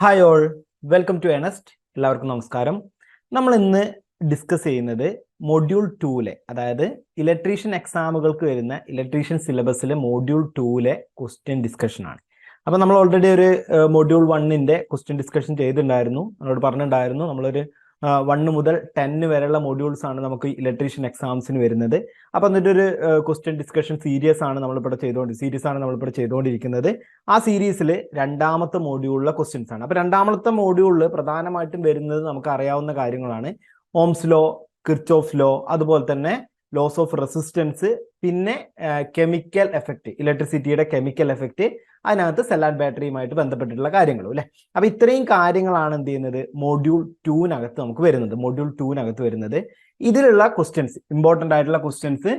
Hi all, welcome to എനസ്റ്റ്. എല്ലാവർക്കും നമസ്കാരം. നമ്മൾ ഇന്ന് ഡിസ്കസ് ചെയ്യുന്നത് മൊഡ്യൂൾ 2-ലെ, അതായത് ഇലക്ട്രീഷ്യൻ എക്സാമുകൾക്ക് വരുന്ന ഇലക്ട്രീഷ്യൻ സിലബസിലെ മൊഡ്യൂൾ 2-ലെ ക്വസ്റ്റ്യൻ ഡിസ്കഷൻ ആണ്. അപ്പോൾ നമ്മൾ ഓൾറെഡി ഒരു മൊഡ്യൂൾ 1-ന്റെ ക്വസ്റ്റ്യൻ ഡിസ്കഷൻ ചെയ്തിട്ടുണ്ടായിരുന്നു. നമ്മളോട് പറഞ്ഞിട്ടുണ്ടായിരുന്നു നമ്മളൊരു 1 മുതൽ 10 വരെയുള്ള മൊഡ്യൂൾസ് ആണ് നമുക്ക് ഇലക്ട്രീഷ്യൻ എക്സാംസിന് വരുന്നത്. അപ്പോൾ എന്നിട്ട് ഒരു ക്വസ്റ്റ്യൻ ഡിസ്കഷൻ സീരീസ് ആണ് നമ്മളിവിടെ ചെയ്തുകൊണ്ടിരിക്കുന്നത്. ആ സീരീസിൽ രണ്ടാമത്തെ മൊഡ്യൂളിലെ ക്വസ്റ്റ്യൻസ് ആണ്. അപ്പോൾ രണ്ടാമത്തെ മൊഡ്യൂളിൽ പ്രധാനമായിട്ടും വരുന്നത് നമുക്ക് അറിയാവുന്ന കാര്യങ്ങളാണ്. ഓംസ് ലോ, കിർച്ചോഫ് ലോ, അതുപോലെ തന്നെ ലോസ് ഓഫ് റെസിസ്റ്റൻസ്, പിന്നെ കെമിക്കൽ എഫക്റ്റ്, ഇലക്ട്രിസിറ്റിയുടെ കെമിക്കൽ എഫക്റ്റ്, അതിനകത്ത് സെൽ ആൻഡ് ബാറ്ററിയുമായിട്ട് ബന്ധപ്പെട്ടിട്ടുള്ള കാര്യങ്ങളും അല്ലേ. അപ്പൊ ഇത്രയും കാര്യങ്ങളാണ് എന്ത് ചെയ്യുന്നത് മൊഡ്യൂൾ 2-നകത്ത് നമുക്ക് വരുന്നത്. ഇതിലുള്ള ക്വസ്റ്റ്യൻസ്, ഇമ്പോർട്ടൻ്റ് ആയിട്ടുള്ള ക്വസ്റ്റ്യൻസ്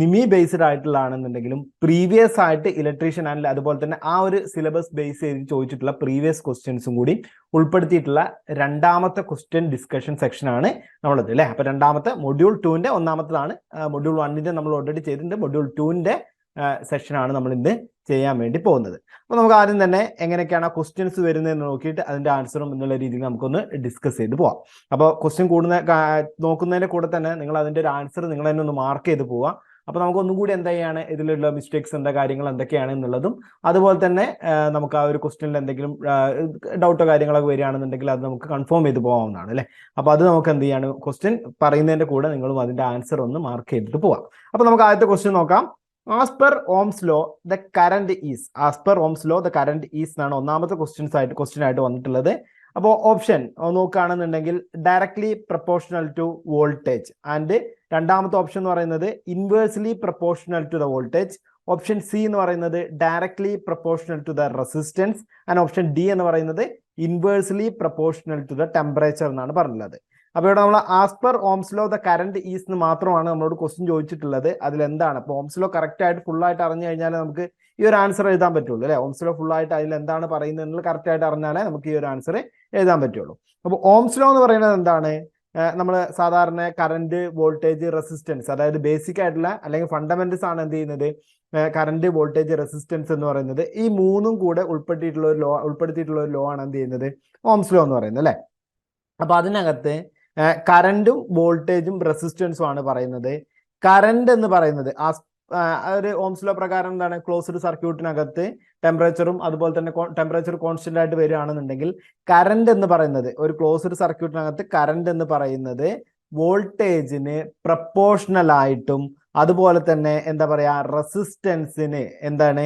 നിമി ബേസ്ഡ് ആയിട്ടുള്ളതാണെന്നുണ്ടെങ്കിലും പ്രീവിയസ് ആയിട്ട് ഇലക്ട്രീഷ്യൻ ആൻഡ് അതുപോലെ തന്നെ ആ ഒരു സിലബസ് ബേസ് ചെയ്ത് ചോദിച്ചിട്ടുള്ള പ്രീവിയസ് ക്വസ്റ്റ്യൻസും കൂടി ഉൾപ്പെടുത്തിയിട്ടുള്ള രണ്ടാമത്തെ ക്വസ്റ്റ്യൻ ഡിസ്കഷൻ സെക്ഷൻ ആണ് നമ്മളത് അല്ലേ. അപ്പൊ രണ്ടാമത്തെ മൊഡ്യൂൾ 2-ന്റെ ഒന്നാമത്തതാണ്. മൊഡ്യൂൾ 1-ന്റെ നമ്മൾ ഓൾറെഡി ചെയ്തിട്ടുണ്ട്. മൊഡ്യൂൾ 2-ന്റെ സെക്ഷനാണ് നമ്മൾ ഇന്ന് ചെയ്യാൻ വേണ്ടി പോകുന്നത്. അപ്പോൾ നമുക്ക് ആദ്യം തന്നെ എങ്ങനെയൊക്കെയാണ് ക്വസ്റ്റ്യൻസ് വരുന്നതെന്ന് നോക്കിയിട്ട് അതിന്റെ ആൻസറും എന്നുള്ള രീതിയിൽ നമുക്കൊന്ന് ഡിസ്കസ് ചെയ്ത് പോവാം. അപ്പോൾ ക്വസ്റ്റ്യൻ നോക്കുന്നതിന്റെ കൂടെ തന്നെ നിങ്ങൾ അതിന്റെ ഒരു ആൻസർ നിങ്ങൾ തന്നെ ഒന്ന് മാർക്ക് ചെയ്ത് പോവാം. അപ്പോൾ നമുക്ക് ഒന്നും കൂടി എന്തൊക്കെയാണ് ഇതിലുള്ള മിസ്റ്റേക്സ്, കാര്യങ്ങൾ എന്തൊക്കെയാണ് എന്നുള്ളതും, അതുപോലെ തന്നെ നമുക്ക് ആ ഒരു ക്വസ്റ്റ്യനിൽ എന്തെങ്കിലും ഡൗട്ടോ കാര്യങ്ങളൊക്കെ വരികയാണെന്നുണ്ടെങ്കിൽ അത് നമുക്ക് കൺഫേം ചെയ്ത് പോകാവുന്നതാണ് അല്ലേ. അപ്പോൾ അത് നമുക്ക് എന്ത് ചെയ്യാണ്, ക്വസ്റ്റ്യൻ പറയുന്നതിന്റെ കൂടെ നിങ്ങളും അതിന്റെ ആൻസർ ഒന്ന് മാർക്ക് ചെയ്തിട്ട് പോവാം. അപ്പോൾ നമുക്ക് ആദ്യത്തെ ക്വസ്റ്റ്യൻ നോക്കാം. As per Ohm's law, the current is. As per Ohm's law, the current is എന്നാണ് ഒന്നാമത്തെ ക്വസ്റ്റ്യൻ ആയിട്ട് വന്നിട്ടുള്ളത്. അപ്പോൾ ഓപ്ഷൻ നോക്കുകയാണെന്നുണ്ടെങ്കിൽ directly proportional to voltage, and രണ്ടാമത്തെ ഓപ്ഷൻ എന്ന് പറയുന്നത് inversely proportional to the voltage. Option C എന്ന് പറയുന്നത് directly proportional to the resistance, and option D എന്ന് പറയുന്നത് inversely proportional to the temperature എന്നാണ് പറഞ്ഞിട്ടുള്ളത്. അപ്പോൾ ഇവിടെ നമ്മൾ as per Ohm's law the current is എന്ന് മാത്രമാണ് നമ്മളോട് ക്വസ്റ്റ്യൻ ചോദിച്ചിട്ടുള്ളത്. അതിലെന്താണ് അപ്പോൾ ഓംസ് ലോ കറക്റ്റ് ആയിട്ട് ഫുൾ ആയിട്ട് അറിഞ്ഞു കഴിഞ്ഞാൽ നമുക്ക് ഈ ഒരു ആൻസർ എഴുതാൻ പറ്റുള്ളൂ അല്ലെ. ഓംസ് ലോ ഫുൾ ആയിട്ട് അതിൽ എന്താണ് പറയുന്നത് കറക്റ്റ് ആയിട്ട് അറിഞ്ഞാലേ നമുക്ക് ഈ ഒരു ആൻസർ എഴുതാൻ പറ്റുള്ളൂ. അപ്പോൾ ഓംസ് ലോ എന്ന് പറയുന്നത് എന്താണ്? നമ്മൾ സാധാരണ കറന്റ്, വോൾട്ടേജ്, റെസിസ്റ്റൻസ്, അതായത് ബേസിക് ആയിട്ടുള്ള അല്ലെങ്കിൽ ഫണ്ടമെന്റൽസ് ആണ് എന്ത് ചെയ്യുന്നത്, കറന്റ്, വോൾട്ടേജ്, റെസിസ്റ്റൻസ് എന്ന് പറയുന്നത്. ഈ മൂന്നും കൂടെ ഉൾപ്പെടുത്തിയിട്ടുള്ള ഒരു ലോ ആണ് എന്ത് ചെയ്യുന്നത്, ഓംസ് ലോ എന്ന് പറയുന്നത് അല്ലെ. അപ്പൊ അതിനകത്ത് കറന്റും വോൾട്ടേജും റെസിസ്റ്റൻസും ആണ് പറയുന്നത്. കറന്റ് എന്ന് പറയുന്നത് ഒരു ഓംസ് ലോ പ്രകാരം എന്താണ്, ക്ലോസ്ഡ് സർക്യൂട്ടിനകത്ത് ടെമ്പറേച്ചറും അതുപോലെ തന്നെ ടെമ്പറേച്ചർ കോൺസ്റ്റന്റ് ആയിട്ട് വരികയാണെന്നുണ്ടെങ്കിൽ കറന്റ് എന്ന് പറയുന്നത്, ഒരു ക്ലോസ്ഡ് സർക്യൂട്ടിനകത്ത് കറന്റ് എന്ന് പറയുന്നത് വോൾട്ടേജിന് പ്രപ്പോർഷണൽ ആയിട്ടും അതുപോലെ തന്നെ എന്താ പറയാ റെസിസ്റ്റൻസിന് എന്താണ്,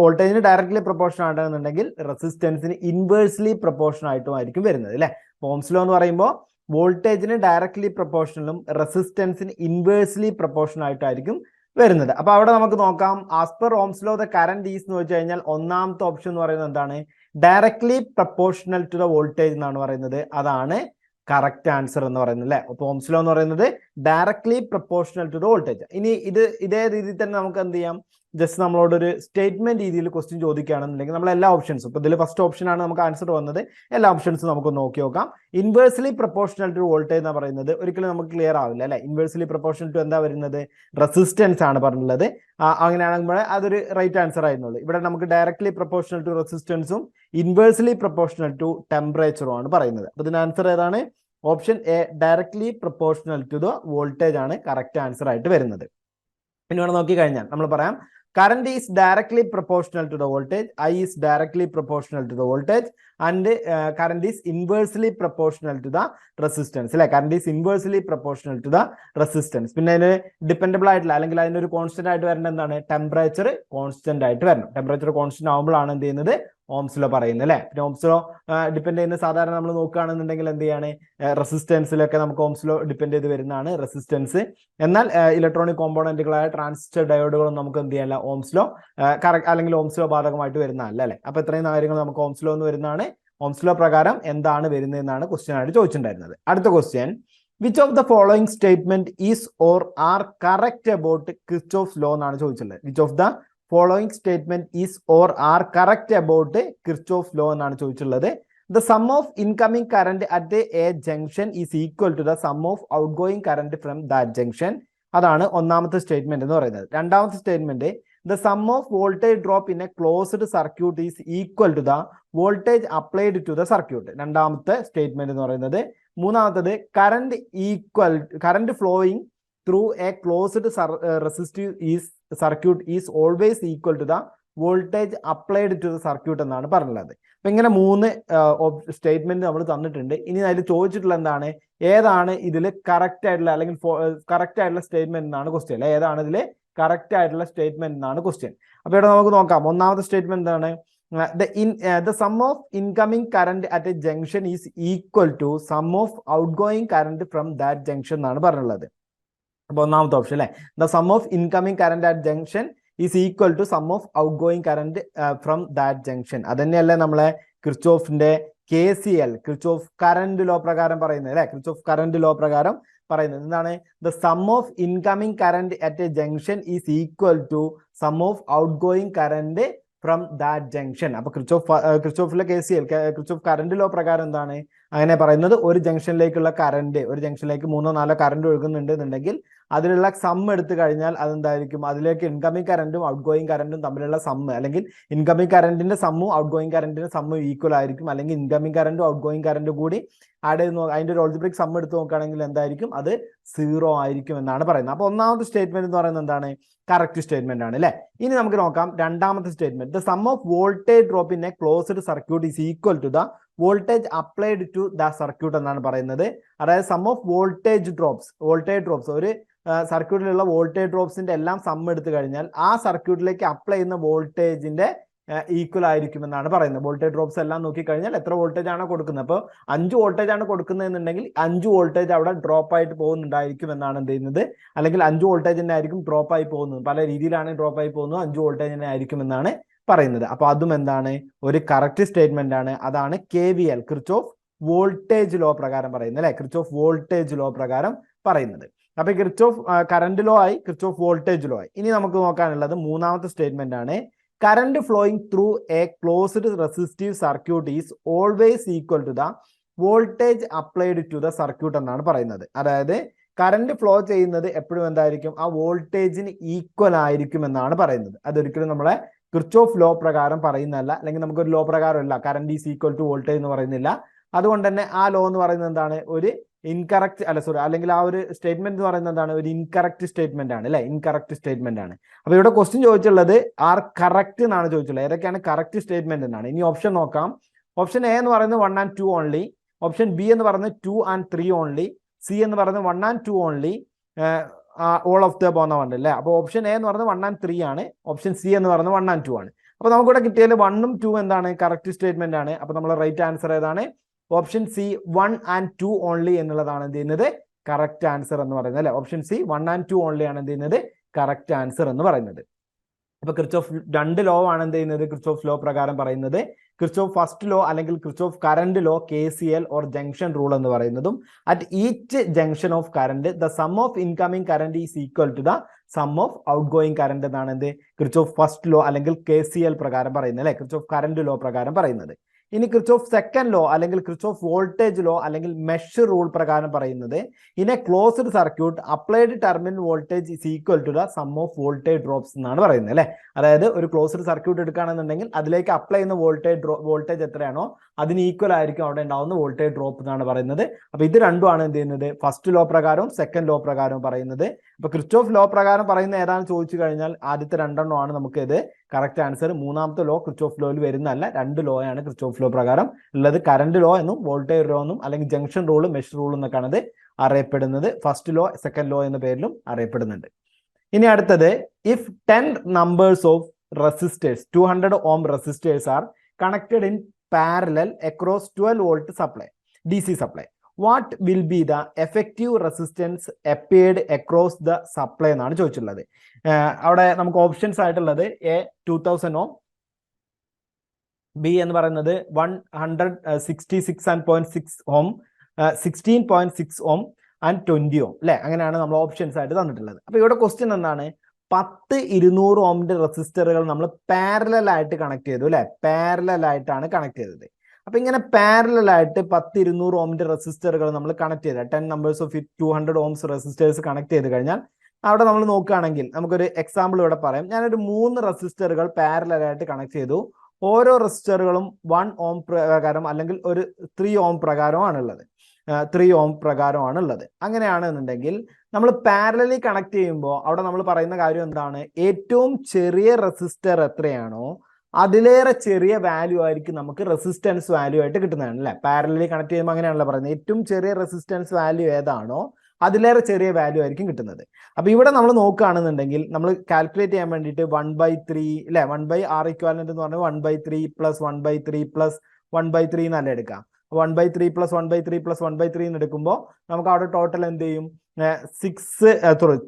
വോൾട്ടേജിന് ഡയറക്ട്ലി പ്രപ്പോർഷൻ ആണെന്നുണ്ടെങ്കിൽ റെസിസ്റ്റൻസിന് ഇൻവേഴ്സ്ലി പ്രപ്പോർഷൻ ആയിട്ടും ആയിരിക്കും വരുന്നത് അല്ലെ. ഓംസ് ലോ എന്ന് പറയുമ്പോൾ വോൾട്ടേജിന് ഡയറക്ട്ലി പ്രപ്പോർഷണലും റെസിസ്റ്റൻസിന് ഇൻവേഴ്സ്ലി പ്രപ്പോർഷൻ ആയിട്ടായിരിക്കും വരുന്നത്. അപ്പൊ അവിടെ നമുക്ക് നോക്കാം. As per Ohm's law the current is എന്ന് വെച്ച് കഴിഞ്ഞാൽ ഒന്നാമത്തെ ഓപ്ഷൻ എന്ന് പറയുന്നത് എന്താണ്, directly proportional to the voltage എന്നാണ് പറയുന്നത്. അതാണ് കറക്റ്റ് ആൻസർ എന്ന് പറയുന്നത് അല്ലെ. അപ്പൊ ഓംസ് ലോ എന്ന് പറയുന്നത് directly proportional to the voltage. ഇനി ഇതേ രീതിയിൽ തന്നെ നമുക്ക് എന്ത് ചെയ്യാം, ജസ്റ്റ് നമ്മളോടൊരു സ്റ്റേറ്റ്മെന്റ് രീതിയിൽ ക്വസ്റ്റ്യൻ ചോദിക്കുകയാണെന്നുണ്ടെങ്കിൽ നമ്മൾ എല്ലാ ഓപ്ഷൻസും, ഇപ്പൊ ഇതിൽ ഫസ്റ്റ് ഓപ്ഷൻ ആണ് നമുക്ക് ആൻസർ വന്നത്, എല്ലാ ഓപ്ഷൻസും നമുക്ക് നോക്കി നോക്കാം. ഇൻവേഴ്സ്ലി പ്രപ്പോർഷണൽ ടു വോൾട്ടേജ് എന്ന് പറയുന്നത് ഒരിക്കലും നമുക്ക് ക്ലിയർ ആവില്ല അല്ലെ. ഇൻവേഴ്സ്ലി പ്രപ്പോർഷണൽ ടു എന്താ വരുന്നത്, റെസിസ്റ്റൻസ് ആണ് പറഞ്ഞിട്ടുള്ളത്. അങ്ങനെയാണെങ്കിൽ അതൊരു റൈറ്റ് ആൻസർ ആയിരുന്നുള്ളൂ. ഇവിടെ നമുക്ക് ഡയറക്ട്ലി പ്രപ്പോർഷണൽ ടു റെസിസ്റ്റൻസും ഇൻവേഴ്സ്ലി പ്രപ്പോർഷണൽ ടു ടെമ്പറേച്ചറും ആണ് പറയുന്നത്. അപ്പൊ ഇതിന്റെ ആൻസർ ഏതാണ്? Option A, directly proportional to the voltage ആണ് കറക്റ്റ് ആൻസർ ആയിട്ട് വരുന്നത്. പിന്നെ ഇവിടെ നോക്കി കഴിഞ്ഞാൽ നമ്മൾ പറയാം current is directly proportional to the voltage, I is directly proportional to the voltage, and current is inversely proportional to the resistance അല്ലെ. current is inversely proportional to the resistance. പിന്നെ അതിന് ഡിപ്പെൻഡബിൾ ആയിട്ടുള്ള അല്ലെങ്കിൽ അതിനൊരു കോൺസ്റ്റന്റ് ആയിട്ട് വരേണ്ട എന്താണ്, temperature constant ആയിട്ട് വരണം. ടെമ്പറേച്ചർ കോൺസ്റ്റന്റ് ആകുമ്പോഴാണ് എന്ത് ചെയ്യുന്നത്, ഓംസ് ലോ പറയുന്നത് അല്ലെ. പിന്നെ ഓംസ് ലോ ഡിപ്പെൻഡ് ചെയ്യുന്ന സാധാരണ നമ്മൾ നോക്കുകയാണെന്നുണ്ടെങ്കിൽ എന്ത് ചെയ്യാണ്, റെസിസ്റ്റൻസിലൊക്കെ നമുക്ക് ഓംസ് ലോ ഡിപ്പെൻഡ് ചെയ്ത് വരുന്നതാണ് റെസിസ്റ്റൻസ്. എന്നാൽ ഇലക്ട്രോണിക് കോമ്പോണന്റുകളായ ട്രാൻസിസ്റ്റർ ഡയോഡുകളും നമുക്ക് എന്ത് ചെയ്യാനില്ല, ഓംസ് ലോ കറക്റ്റ് അല്ലെങ്കിൽ ഓംസ് ലോ ബാധകമായിട്ട് വരുന്നതല്ല അല്ലെ. അപ്പൊ ഇത്രയും കാര്യങ്ങൾ നമുക്ക് ഓംസ് ലോ എന്ന് വരുന്നതാണ്. ഓംസ് ലോ പ്രകാരം എന്താണ് വരുന്നതെന്നാണ് ക്വസ്റ്റ്യൻ ആയിട്ട് ചോദിച്ചിട്ടുണ്ടായിരുന്നത്. അടുത്ത question, which of the following statement is or are correct about Kirchhoff's law എന്നാണ് ചോദിച്ചിട്ടുള്ളത്. Which of the following statement is or are correct about Kirchhoff's law എന്നാണ് ചോദിച്ചിട്ടുള്ളത്. The sum of incoming current at a junction is equal to the sum of outgoing current from that junction. അതാണ് ഒന്നാമത്തെ statement എന്ന് പറയുന്നത്. രണ്ടാമത്തെ statement, the sum of voltage drop in a closed circuit is equal to the voltage applied to the circuit. രണ്ടാമത്തെ statement എന്ന് പറയുന്നത്. മൂന്നാമത്തത് current flowing through a closed resistive circuit is always equal to the voltage applied to the circuit എന്നാണ് പറഞ്ഞുള്ളത്. അപ്പൊ ഇങ്ങനെ 3 statement നമ്മൾ തന്നിട്ടുണ്ട്. ഇനി അതിൽ ചോദിച്ചിട്ടുള്ള എന്താണ്, ഏതാണ് ഇതിൽ കറക്റ്റ് ആയിട്ടുള്ള അല്ലെങ്കിൽ കറക്റ്റ് ആയിട്ടുള്ള സ്റ്റേറ്റ്മെന്റ് എന്നാണ് ക്വസ്റ്റ്യൻ അല്ലെ, ഏതാണ് ഇതിൽ കറക്റ്റ് ആയിട്ടുള്ള സ്റ്റേറ്റ്മെന്റ് എന്നാണ് ക്വസ്റ്റ്യൻ. അപ്പൊ ഇവിടെ നമുക്ക് നോക്കാം. ഒന്നാമത്തെ സ്റ്റേറ്റ്മെന്റ് എന്താണ്, the sum of incoming current at a junction is equal to sum of outgoing current from that junction എന്നാണ് പറഞ്ഞുള്ളത്. അപ്പൊ ഒന്നാമത്തെ ഓപ്ഷൻ അല്ലെ, the sum of incoming current at junction is equal to sum of outgoing current from that junction. അതന്നെയല്ലേ നമ്മളെ കിർച്ചോഫിന്റെ KCL, Kirchhoff current law പ്രകാരം പറയുന്നത് അല്ലെ, Kirchhoff current law പ്രകാരം പറയുന്നത് എന്താണ്, the sum of incoming current at a junction is equal to sum of outgoing current from that junction. അപ്പൊ ക്രിച്ചോഫിലെ KCL, Kirchhoff current law പ്രകാരം എന്താണ് അങ്ങനെ പറയുന്നത്, ഒരു ജംഗ്ഷനിലേക്കുള്ള കറന്റ്, ഒരു ജംഗ്ഷനിലേക്ക് 3-4 കറന്റ് ഒഴുകുന്നുണ്ട് എന്നുണ്ടെങ്കിൽ അതിലുള്ള സം എടുത്തു കഴിഞ്ഞാൽ അതെന്തായിരിക്കും, അതിലേക്ക് ഇൻകമിംഗ് കറന്റും ഔട്ട് ഗോയിങ് കറന്റും തമ്മിലുള്ള സമ്മ്, അല്ലെങ്കിൽ ഇൻകമിംഗ് കറന്റിന്റെ സമ്മും ഔട്ട് ഗോയിങ് കറന്റിന്റെ സമ്മും ഈക്വൽ ആയിരിക്കും. അല്ലെങ്കിൽ ഇൻകമിംഗ് കറന്റും ഔട്ട് ഗോയിങ് കറന്റും കൂടി ആഡ് ചെയ്ത് അതിന്റെ ഒരു ഓൾജിബ്രിക് സം എടുത്ത് നോക്കുകയാണെങ്കിൽ എന്തായിരിക്കും, അത് 0 ആയിരിക്കും എന്നാണ് പറയുന്നത്. അപ്പൊ ഒന്നാമത്തെ സ്റ്റേറ്റ്മെന്റ് എന്ന് പറയുന്നത് എന്താണ്, കറക്റ്റ് സ്റ്റേറ്റ്മെന്റ് ആണ് അല്ലെ. ഇനി നമുക്ക് നോക്കാം രണ്ടാമത്തെ statement. The sum of voltage drop in a closed circuit is equal to the voltage applied to the circuit എന്നാണ് പറയുന്നത്. അതായത് സം ഓഫ് വോൾട്ടേജ് ഡ്രോപ്സ് ഒരു സർക്യൂട്ടിലുള്ള വോൾട്ടേജ് ഡ്രോപ്സിന്റെ എല്ലാം സം എടുത്തു കഴിഞ്ഞാൽ ആ സർക്യൂട്ടിലേക്ക് അപ്ലൈ ചെയ്യുന്ന വോൾട്ടേജിന്റെ ഈക്വൽ ആയിരിക്കും എന്നാണ് പറയുന്നത്. വോൾട്ടേജ് ഡ്രോപ്സ് എല്ലാം നോക്കിക്കഴിഞ്ഞാൽ എത്ര വോൾട്ടേജ് ആണ് കൊടുക്കുന്നത്, അപ്പോൾ 5 വോൾട്ടേജ് ആണ് കൊടുക്കുന്നതെന്നുണ്ടെങ്കിൽ 5 വോൾട്ടേജ് അവിടെ ഡ്രോപ്പ് ആയിട്ട് പോകുന്നുണ്ടായിരിക്കും എന്നാണ് എന്ത് ചെയ്യുന്നത്, അല്ലെങ്കിൽ 5 വോൾട്ടേജ് തന്നെ ആയിരിക്കും ഡ്രോപ്പ് ആയി പോകുന്നത്. പല രീതിയിലാണ് ഡ്രോപ്പ് ആയി പോകുന്നത്, 5 വോൾട്ടേജ് തന്നെ ആയിരിക്കും എന്നാണ് പറയുന്നത്. അപ്പൊ അതും എന്താണ്, ഒരു കറക്റ്റ് സ്റ്റേറ്റ്മെന്റ് ആണ്. അതാണ് KVL, കിർച്ചോഫ് വോൾട്ടേജ് ലോ പ്രകാരം പറയുന്നത് അല്ലെ, കിർച്ചോഫ് വോൾട്ടേജ് ലോ പ്രകാരം പറയുന്നത്. അപ്പൊ കിർച്ചോഫ് കറന്റ് ലോ ആയി, കിർച്ചോഫ് വോൾട്ടേജ് ലോ ആയി. ഇനി നമുക്ക് നോക്കാനുള്ളത് മൂന്നാമത്തെ സ്റ്റേറ്റ്മെന്റ് ആണ്. Current flowing through a closed resistive circuit is always equal to the voltage applied to the circuit എന്നാണ് പറയുന്നത്. അതായത് കറന്റ് ഫ്ലോ ചെയ്യുന്നത് എപ്പോഴും എന്തായിരിക്കും, ആ വോൾട്ടേജിന് ഈക്വൽ ആയിരിക്കും എന്നാണ് പറയുന്നത്. അതൊരിക്കലും നമ്മളെ കിർച്ചോഫ് ലോ പ്രകാരം പറയുന്നതല്ല, അല്ലെങ്കിൽ നമുക്കൊരു ലോ പ്രകാരമല്ല current is equal to voltage എന്ന് പറയുന്നില്ല. അതുകൊണ്ട് തന്നെ ആ ലോ എന്ന് പറയുന്നത് എന്താണ്, ഒരു ഇൻകറക്റ്റ് അല്ലെങ്കിൽ ആ ഒരു സ്റ്റേറ്റ്മെന്റ് എന്ന് പറയുന്നത് എന്താണ്, ഒരു ഇൻകറക്റ്റ് സ്റ്റേറ്റ്മെന്റ് ആണ് അല്ലെ, ഇൻകറക്റ്റ് സ്റ്റേറ്റ്മെന്റ് ആണ്. അപ്പൊ ഇവിടെ ക്വസ്റ്റ്യൻ ചോദിച്ചുള്ളത് ആർ കറക്റ്റ് എന്നാണ് ചോദിച്ചുള്ളത്, ഏതൊക്കെയാണ് കറക്റ്റ് സ്റ്റേറ്റ്മെന്റ് എന്നാണ്. ഇനി ഓപ്ഷൻ നോക്കാം. ഓപ്ഷൻ എ എന്ന് പറയുന്നത് 1 and 2 ഓൺലി, ഓപ്ഷൻ ബി എന്ന് പറയുന്നത് 2 and 3 ഓൺലി, സി എന്ന് പറയുന്നത് 1 and 2 only, all of the പോകുന്ന ഉണ്ട് അല്ലേ. അപ്പോൾ ഓപ്ഷൻ എ എന്ന് പറയുന്നത് 1 and 3 ആണ്, ഓപ്ഷൻ സി എന്ന് പറയുന്നത് 1 and 2 ആണ്. അപ്പൊ നമുക്കിവിടെ കിട്ടിയാൽ 1ഉം 2 എന്താണ്, കറക്റ്റ് സ്റ്റേറ്റ്മെന്റ് ആണ്. അപ്പൊ നമ്മൾ റൈറ്റ് ആൻസർ ഏതാണ്, ഓപ്ഷൻ സി 1 and 2 ഓൺലി എന്നുള്ളതാണ് എന്ത് ചെയ്യുന്നത്, കറക്റ്റ് ആൻസർ എന്ന് പറയുന്നത് അല്ലെ. ഓപ്ഷൻ സി 1 and 2 ഓൺലി ആണ് എന്ത് ചെയ്യുന്നത്, കറക്റ്റ് ആൻസർ എന്ന് പറയുന്നത്. അപ്പൊ കിർച്ചോഫ് 2 ലോ ആണ് എന്ത് ചെയ്യുന്നത്, കിർച്ചോഫ് ലോ പ്രകാരം പറയുന്നത്. കിർച്ചോഫ് ഫസ്റ്റ് ലോ അല്ലെങ്കിൽ Kirchhoff current law, KCL or junction rule എന്ന് പറയുന്നതും, at each junction of current the sum of incoming current is equal to the sum of outgoing current എന്നാണ് എന്ത്, Kirchhoff first law അല്ലെങ്കിൽ KCL പ്രകാരം പറയുന്നത് അല്ലെ, Kirchhoff current law പ്രകാരം പറയുന്നത്. ഇനി കിർച്ചോഫ് സെക്കൻഡ് ലോ അല്ലെങ്കിൽ കിർച്ചോഫ് വോൾട്ടേജ് ലോ അല്ലെങ്കിൽ മെഷ് റൂൾ പ്രകാരം പറയുന്നത്, in a closed circuit applied terminal voltage is equal to the sum of voltage drops എന്നാണ് പറയുന്നത് അല്ലെ. അതായത് ഒരു ക്ലോസ്ഡ് സർക്യൂട്ട് എടുക്കുകയാണെന്നുണ്ടെങ്കിൽ അതിലേക്ക് അപ്ലൈ ചെയ്യുന്ന വോൾട്ടേജ് എത്രയാണോ അതിന് ഈക്വൽ ആയിരിക്കും അവിടെ ഉണ്ടാവുന്ന വോൾട്ടേജ് ഡ്രോപ്പ് എന്നാണ് പറയുന്നത്. അപ്പൊ ഇത് രണ്ടുമാണ് എന്ത് ചെയ്യുന്നത്, ഫസ്റ്റ് ലോ പ്രകാരവും സെക്കൻഡ് ലോ പ്രകാരവും പറയുന്നത്. അപ്പൊ കിർച്ചോഫ് ലോ പ്രകാരം പറയുന്ന ഏതാണെന്ന് ചോദിച്ചു കഴിഞ്ഞാൽ ആദ്യത്തെ 2 ആണ് നമുക്ക് ഇത് കറക്റ്റ് ആൻസർ. മൂന്നാമത്തെ ലോ കിർച്ചോഫ് ലോയിൽ വരുന്നതല്ല, 2 ലോ ആണ് കിർച്ചോഫ് ലോ പ്രകാരം ഉള്ളത്. കറന്റ് ലോ എന്നും വോൾട്ടേജ് ലോ എന്നും അല്ലെങ്കിൽ ജംഗ്ഷൻ റൂൾ, മെഷ് റൂൾ എന്നൊക്കെയാണ് അത് അറിയപ്പെടുന്നത്. ഫസ്റ്റ് ലോ, സെക്കൻഡ് ലോ എന്ന പേരിലും അറിയപ്പെടുന്നുണ്ട്. ഇനി അടുത്തത്, if 10 numbers of resistors 200 ohm resistors are connected in parallel across 12 volt supply, DC supply, what will be the effective resistance applied across the supply എന്നാണ് ചോദിച്ചിട്ടുള്ളത്. അവിടെ നമുക്ക് ഓപ്ഷൻസ് ആയിട്ടുള്ളത് എ 2000 ohm, ബി എന്ന് പറയുന്നത് 166.6 ohm, 16.6 ohm ആൻഡ് 20 ohm അല്ലെ. അങ്ങനെയാണ് നമ്മൾ ഓപ്ഷൻസ് ആയിട്ട് തന്നിട്ടുള്ളത്. അപ്പൊ ഇവിടെ ക്വസ്റ്റ്യൻ എന്താണ്, 10-200 ഓമിന്റെ റെസിസ്റ്ററുകൾ നമ്മൾ പാരലൽ ആയിട്ട് കണക്ട് ചെയ്തു അല്ലെ, പാരലൽ ആയിട്ടാണ് കണക്ട് ചെയ്തത്. അപ്പൊ ഇങ്ങനെ പാരലൽ ആയിട്ട് 10-200 ഓമിന്റെ റെസിസ്റ്ററുകൾ നമ്മൾ കണക്ട് ചെയ്ത 10 numbers of 200 ohms resistors connect ചെയ്ത് കഴിഞ്ഞാൽ അവിടെ നമ്മൾ നോക്കുകയാണെങ്കിൽ നമുക്കൊരു എക്സാമ്പിൾ ഇവിടെ പറയാം. ഞാനൊരു 3 റെസിസ്റ്ററുകൾ പാരലലായിട്ട് കണക്ട് ചെയ്തു. ഓരോ റെസിസ്റ്ററുകളും 1 ഓം പ്രകാരം അല്ലെങ്കിൽ ഒരു 3 ഓം പ്രകാരമാണുള്ളത്. 3 ഓം പ്രകാരമാണുള്ളത്. അങ്ങനെയാണെന്നുണ്ടെങ്കിൽ നമ്മൾ പാരലലി കണക്ട് ചെയ്യുമ്പോൾ അവിടെ നമ്മൾ പറയുന്ന കാര്യം എന്താണ്? ഏറ്റവും ചെറിയ റെസിസ്റ്റർ എത്രയാണോ അതിലേറെ ചെറിയ വാല്യൂ ആയിരിക്കും നമുക്ക് റെസിസ്റ്റൻസ് വാല്യൂ ആയിട്ട് കിട്ടുന്നതാണ് അല്ലേ? പാരലലി കണക്ട് ചെയ്യുമ്പോൾ അങ്ങനെയാണല്ലോ പറയുന്നത്. ഏറ്റവും ചെറിയ റെസിസ്റ്റൻസ് വാല്യൂ ഏതാണോ അതിലേറെ ചെറിയ വാല്യൂ ആയിരിക്കും കിട്ടുന്നത്. അപ്പൊ ഇവിടെ നമ്മൾ നോക്കുകയാണെന്നുണ്ടെങ്കിൽ നമ്മൾ കാൽക്കുലേറ്റ് ചെയ്യാൻ വേണ്ടിയിട്ട് 1/3 അല്ലെ, 1/R equivalent എന്ന് പറഞ്ഞാൽ 1/3 പ്ലസ് 1/3 പ്ലസ് 1/3 എന്നല്ല എടുക്കാം. 1/3 പ്ലസ് 1/3 പ്ലസ് 1/3 എന്ന് എടുക്കുമ്പോൾ നമുക്ക് അവിടെ ടോട്ടൽ എന്ത് ചെയ്യും?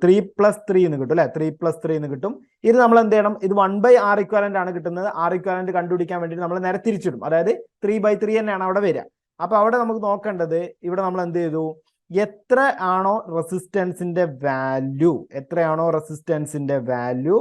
3 പ്ലസ് 3 എന്ന് കിട്ടും അല്ലെ? 3 പ്ലസ് 3 എന്ന് കിട്ടും. ഇത് നമ്മൾ എന്ത് ചെയ്യണം? ഇത് 1/R equivalent ആണ് കിട്ടുന്നത്. R equivalent കണ്ടുപിടിക്കാൻ വേണ്ടിയിട്ട് നമ്മൾ നേരെ തിരിച്ചിടും. അതായത് 3/3 തന്നെയാണ് അവിടെ വരിക. അപ്പൊ അവിടെ നമുക്ക് നോക്കേണ്ടത് ഇവിടെ നമ്മൾ എന്ത് ചെയ്തു? എത്ര ആണോ റെസിസ്റ്റൻസിന്റെ വാല്യൂ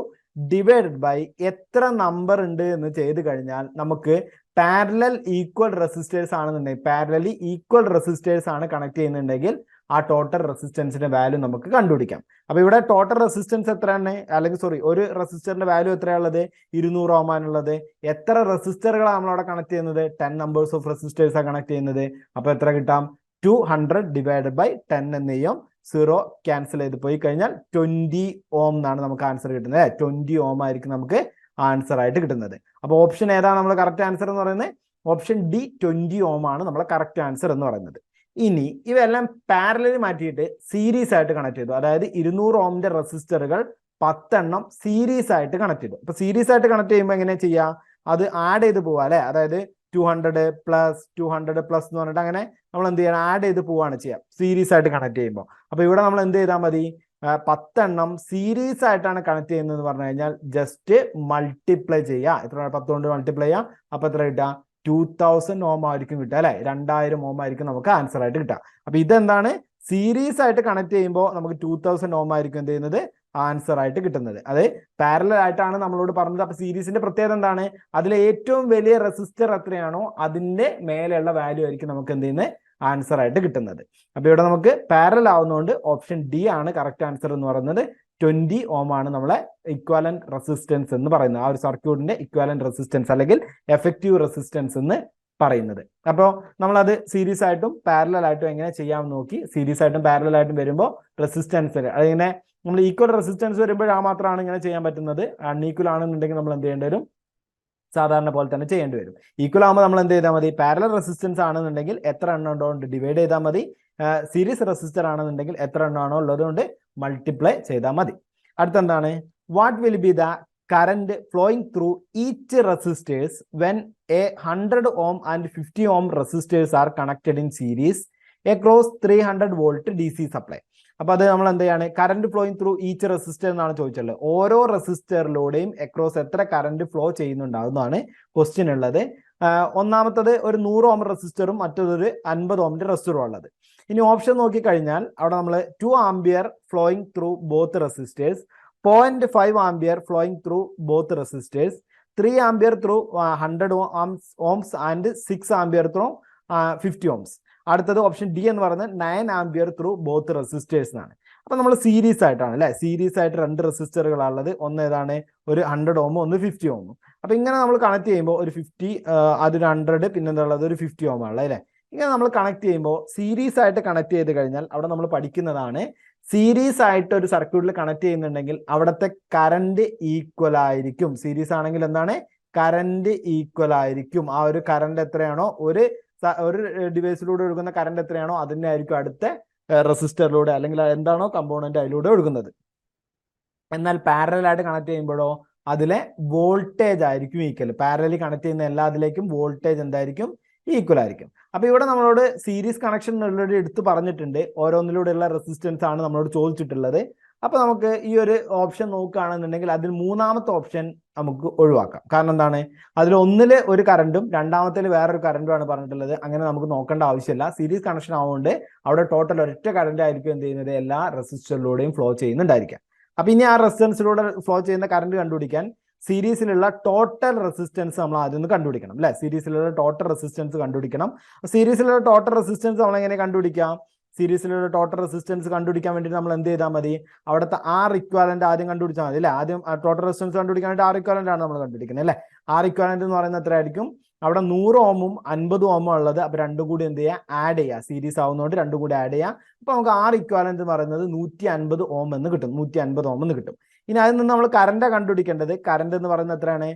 ഡിവൈഡഡ് ബൈ എത്ര നമ്പർ ഉണ്ട് എന്ന് ചെയ്ത് കഴിഞ്ഞാൽ നമുക്ക് പാരലൽ ഈക്വൽ റെസിസ്റ്റേഴ്സ് ആണെന്നുണ്ടെങ്കിൽ ആണ് കണക്ട് ചെയ്യുന്നുണ്ടെങ്കിൽ ആ ടോട്ടൽ റെസിസ്റ്റൻസിന്റെ വാല്യൂ നമുക്ക് കണ്ടുപിടിക്കാം. അപ്പൊ ഇവിടെ ടോട്ടൽ റെസിസ്റ്റൻസ് എത്രയാണ്? അല്ലെങ്കിൽ ഒരു റെസിസ്റ്ററിന്റെ വാല്യൂ എത്രയാണുള്ളത്? 200 ഓം ആണുള്ളത്. എത്ര റെസിസ്റ്ററുകളാണ് നമ്മളവിടെ കണക്ട് ചെയ്യുന്നത്? 10 നമ്പേഴ്സ് ഓഫ് റെസിസ്റ്റേഴ്സ് ആണ് കണക്ട് ചെയ്യുന്നത്. അപ്പൊ എത്ര കിട്ടാം? 200 ഡിവൈഡഡ് ബൈ 10 എന്ന് ചെയ്യും. 0 ക്യാൻസൽ ചെയ്ത് പോയി കഴിഞ്ഞാൽ 20 ഓം എന്നാണ് നമുക്ക് ആൻസർ കിട്ടുന്നത്. 20 ഓം ആയിരിക്കും നമുക്ക് ആൻസർ ആയിട്ട് കിട്ടുന്നത്. അപ്പൊ ഓപ്ഷൻ ഏതാണ് നമ്മൾ കറക്റ്റ് ആൻസർ എന്ന് പറയുന്നത്? ഓപ്ഷൻ ഡി 20 ഓം ആണ് നമ്മളെ കറക്റ്റ് ആൻസർ എന്ന് പറയുന്നത്. ഇനി ഇവയെല്ലാം പാരലൽ മാറ്റിയിട്ട് സീരീസ് ആയിട്ട് കണക്ട് ചെയ്തു. അതായത് 200 ഓമിന്റെ റെസിസ്റ്ററുകൾ 10 എണ്ണം സീരീസ് ആയിട്ട് കണക്ട് ചെയ്തു. അപ്പൊ സീരീസ് ആയിട്ട് കണക്ട് ചെയ്യുമ്പോൾ എങ്ങനെ ചെയ്യാം? അത് ആഡ് ചെയ്ത് പോവാ അല്ലെ? അതായത് 200 പ്ലസ് 200 പ്ലസ് എന്ന് പറഞ്ഞിട്ട് അങ്ങനെ നമ്മൾ എന്ത് ചെയ്യണം? ആഡ് ചെയ്ത് പോവാണ് ചെയ്യാം സീരീസ് ആയിട്ട് കണക്ട് ചെയ്യുമ്പോൾ. അപ്പൊ ഇവിടെ നമ്മൾ എന്ത് ചെയ്താൽ മതി? 10 എണ്ണം സീരീസ് ആയിട്ടാണ് കണക്ട് ചെയ്യുന്നത് പറഞ്ഞു കഴിഞ്ഞാൽ ജസ്റ്റ് മൾട്ടിപ്ലൈ ചെയ്യുക. എത്ര? 10 കൊണ്ട് മൾട്ടിപ്ലൈ ചെയ്യാം. അപ്പൊ എത്ര കിട്ടുക? 2000 ഓം ആയിരിക്കും കിട്ടുക അല്ലെ? 2000 ഓം ആയിരിക്കും നമുക്ക് ആൻസർ ആയിട്ട് കിട്ടുക. അപ്പൊ ഇതെന്താണ്? സീരീസ് ആയിട്ട് കണക്ട് ചെയ്യുമ്പോൾ നമുക്ക് 2000 ഓം ആയിരിക്കും എന്ത് ചെയ്യുന്നത്? ആൻസർ ആയിട്ട് കിട്ടുന്നത്. അത് പാരലൽ ആയിട്ടാണ് നമ്മളോട് പറഞ്ഞത്. അപ്പൊ സീരീസിന്റെ പ്രത്യേകത എന്താണ്? അതിലെ ഏറ്റവും വലിയ റെസിസ്റ്റർ എത്രയാണോ അതിന്റെ മേലെയുള്ള വാല്യൂ ആയിരിക്കും നമുക്ക് എന്ത് ചെയ്യുന്നത്? ആൻസർ ആയിട്ട് കിട്ടുന്നത്. അപ്പൊ ഇവിടെ നമുക്ക് പാരലൽ ആവുന്നതുകൊണ്ട് ഓപ്ഷൻ ഡി ആണ് കറക്റ്റ് ആൻസർ എന്ന് പറയുന്നത്. 20 ഓം ആണ് നമ്മളെ ഇക്വാലന്റ് റെസിസ്റ്റൻസ് എന്ന് പറയുന്നത്. ആ ഒരു സർക്യൂട്ടിന്റെ ഇക്വാലന്റ് റെസിസ്റ്റൻസ് അല്ലെങ്കിൽ എഫക്റ്റീവ് റെസിസ്റ്റൻസ് എന്ന് പറയുന്നത്. അപ്പോൾ നമ്മളത് സീരീസ് ആയിട്ടും പാരലൽ ആയിട്ടും എങ്ങനെ ചെയ്യാമെന്ന് നോക്കി. സീരീസ് ആയിട്ടും പാരലൽ ആയിട്ടും വരുമ്പോൾ റെസിസ്റ്റൻസ് അതിങ്ങനെ നമ്മൾ ഈക്വൽ റെസിസ്റ്റൻസ് വരുമ്പോൾ മാത്രമാണ് ഇങ്ങനെ ചെയ്യാൻ പറ്റുന്നത്. അൺഈക്വൽ ആണെന്നുണ്ടെങ്കിൽ നമ്മൾ എന്ത് ചെയ്യേണ്ടി വരും? സാധാരണ പോലെ തന്നെ ചെയ്യേണ്ടി വരും. ഈക്വൽ ആകുമ്പോൾ നമ്മൾ എന്ത് ചെയ്താൽ മതി? പാരലൽ റെസിസ്റ്റൻസ് ആണെന്നുണ്ടെങ്കിൽ എത്ര എണ്ണം ഉണ്ടോ കൊണ്ട് ഡിവൈഡ് ചെയ്താൽ മതി. സീരീസ് റെസിസ്റ്റർ ആണെന്നുണ്ടെങ്കിൽ എത്ര എണ്ണമാണോ ഉള്ളത് കൊണ്ട് മൾട്ടിപ്ലൈ ചെയ്താൽ മതി. അടുത്തെന്താണ്? What will be the current flowing through each resistors when a 100 ohm and 50 ohm resistors are connected in series across 300 volt DC supply. അപ്പൊ അത് നമ്മൾ എന്ത് ചെയ്യാണ്? Current flowing through each resistor എന്നാണ് ചോദിച്ചുള്ളത്. ഓരോ റെസിസ്റ്ററിലൂടെയും അക്രോസ് എത്ര കറന്റ് ഫ്ലോ ചെയ്യുന്നുണ്ടാവുന്നതാണ് ക്വസ്റ്റ്യൻ ഉള്ളത്. ഒന്നാമത്തത് ഒരു 100 ഓം റെസിസ്റ്ററും മറ്റൊരു 50 ഓമിന്റെ റെസിസ്റ്ററും ഉള്ളത്. ഇനി ഓപ്ഷൻ നോക്കിക്കഴിഞ്ഞാൽ അവിടെ നമ്മൾ 2 ampere flowing through both resistors, 0.5 ampere flowing through both resistors, 3 ampere through 100 ohms and 6 ampere through 50 ohms. അടുത്തത് ഓപ്ഷൻ ഡി എന്ന് പറയുന്നത് 9 ആംപിയർ ത്രൂ ബോത്ത് റെസിസ്റ്റേഴ്സ് എന്നാണ്. അപ്പൊ നമ്മൾ സീരീസ് ആയിട്ടാണ് അല്ലെ? സീരീസ് ആയിട്ട് 2 റെസിസ്റ്ററുകളാണുള്ളത്. ഒന്ന് ഏതാണ്? ഒരു 100 ഓമും ഒന്ന് 50 ഓമും. അപ്പൊ ഇങ്ങനെ നമ്മൾ കണക്ട് ചെയ്യുമ്പോൾ ഒരു 50 അതൊരു 100 പിന്നെന്താ ഉള്ളത്? ഒരു 50 ഓം ആണല്ലോ അല്ലെ? ഇങ്ങനെ നമ്മൾ കണക്ട് ചെയ്യുമ്പോൾ സീരീസ് ആയിട്ട് കണക്ട് ചെയ്ത് കഴിഞ്ഞാൽ അവിടെ നമ്മൾ പഠിക്കുന്നതാണ് സീരീസ് ആയിട്ട് ഒരു സർക്യൂട്ടിൽ കണക്ട് ചെയ്യുന്നുണ്ടെങ്കിൽ അവിടുത്തെ കറന്റ് ഈക്വൽ ആയിരിക്കും. സീരീസ് ആണെങ്കിൽ എന്താണ്? കറന്റ് ഈക്വൽ ആയിരിക്കും. ആ ഒരു കറന്റ് എത്രയാണോ ഒരു ഡിവൈസിലൂടെ ഒഴുകുന്ന കറന്റ് എത്രയാണോ അതിനെ ആയിരിക്കും അടുത്ത റെസിസ്റ്ററിലൂടെ അല്ലെങ്കിൽ എന്താണോ കമ്പോണന്റ് അതിലൂടെ ഒഴുകുന്നത്. എന്നാൽ പാരലൽ ആയിട്ട് കണക്ട് ചെയ്യുമ്പോഴോ അതിലെ വോൾട്ടേജ് ആയിരിക്കും ഈക്വൽ. പാരലലി കണക്ട് ചെയ്യുന്ന എല്ലാത്തിലേക്കും വോൾട്ടേജ് എന്തായിരിക്കും? ഈക്വൽ ആയിരിക്കും. അപ്പൊ ഇവിടെ നമ്മളോട് സീരീസ് കണക്ഷൻ ഓൾറെഡി എടുത്ത് പറഞ്ഞിട്ടുണ്ട്. ഓരോന്നിലൂടെയുള്ള റെസിസ്റ്റൻസ് ആണ് നമ്മളോട് ചോദിച്ചിട്ടുള്ളത്. അപ്പൊ നമുക്ക് ഈ ഒരു ഓപ്ഷൻ നോക്കുകയാണെന്നുണ്ടെങ്കിൽ അതിൽ മൂന്നാമത്തെ ഓപ്ഷൻ നമുക്ക് ഒഴിവാക്കാം. കാരണം എന്താണ്? അതിൽ ഒന്നില് ഒരു കറണ്ടും രണ്ടാമത്തേൽ വേറൊരു കറണ്ടും ആണ് പറഞ്ഞിട്ടുള്ളത്. അങ്ങനെ നമുക്ക് നോക്കേണ്ട ആവശ്യമില്ല. സീരീസ് കണക്ഷൻ ആവുകൊണ്ട് അവിടെ ടോട്ടൽ ഒരൊറ്റ കറന്റ് ആയിരിക്കും എന്ത് ചെയ്യുന്നത്? എല്ലാ റെസിസ്റ്ററിലൂടെയും ഫ്ലോ ചെയ്യുന്നുണ്ടായിരിക്കാം. അപ്പൊ ഇനി ആ റെസിസ്റ്റൻസിലൂടെ ഫ്ലോ ചെയ്യുന്ന കറന്റ് കണ്ടുപിടിക്കാൻ സീരീസിലുള്ള ടോട്ടൽ റെസിസ്റ്റൻസ് നമ്മൾ ആദ്യം കണ്ടുപിടിക്കണം അല്ലെ? സീരീസിലുള്ള ടോട്ടൽ റെസിസ്റ്റൻസ് കണ്ടുപിടിക്കണം. സീരീസിലുള്ള ടോട്ടൽ റെസിസ്റ്റൻസ് നമ്മൾ എങ്ങനെ കണ്ടുപിടിക്കാം? സീരീസിലുള്ള ടോട്ടൽ റെസിസ്റ്റൻസ് കണ്ടുപിടിക്കാൻ വേണ്ടി നമ്മൾ എന്ത് ചെയ്താൽ മതി, അവിടുത്തെ ആർ ഇക്വാലന്റ് ആദ്യം കണ്ടുപിടിച്ചാൽ മതി അല്ലേ. ആദ്യം ടോട്ടൽ റെസിസ്റ്റൻസ് കണ്ടുപിടിക്കാൻ വേണ്ടി ആർ ഇക്വാലന്റ് ആണ് നമ്മൾ കണ്ടുപിടിക്കുന്നത് അല്ലേ. ആർ ഇക്വാലന്റ് എന്ന് പറയുന്നത് എത്രയായിരിക്കും, അവിടെ 100 ഓമും 50 ഓമും ഉള്ളത്. അപ്പൊ രണ്ടും കൂടി എന്ത് ചെയ്യുക, ആഡ് ചെയ്യുക. സീരീസ് ആവുന്നതുകൊണ്ട് രണ്ടും കൂടി ആഡ് ചെയ്യുക. അപ്പൊ നമുക്ക് ആർ ഇക്വാലന്റ് എന്ന് പറയുന്നത് 150 ഓം എന്ന് കിട്ടും, 150 ഓം എന്ന് കിട്ടും. ഇനി അതിൽ നിന്ന് നമ്മൾ കറന്റ് കണ്ടുപിടിക്കേണ്ടത്. കറന്റ് എന്ന് പറയുന്നത് എത്രയാണ്,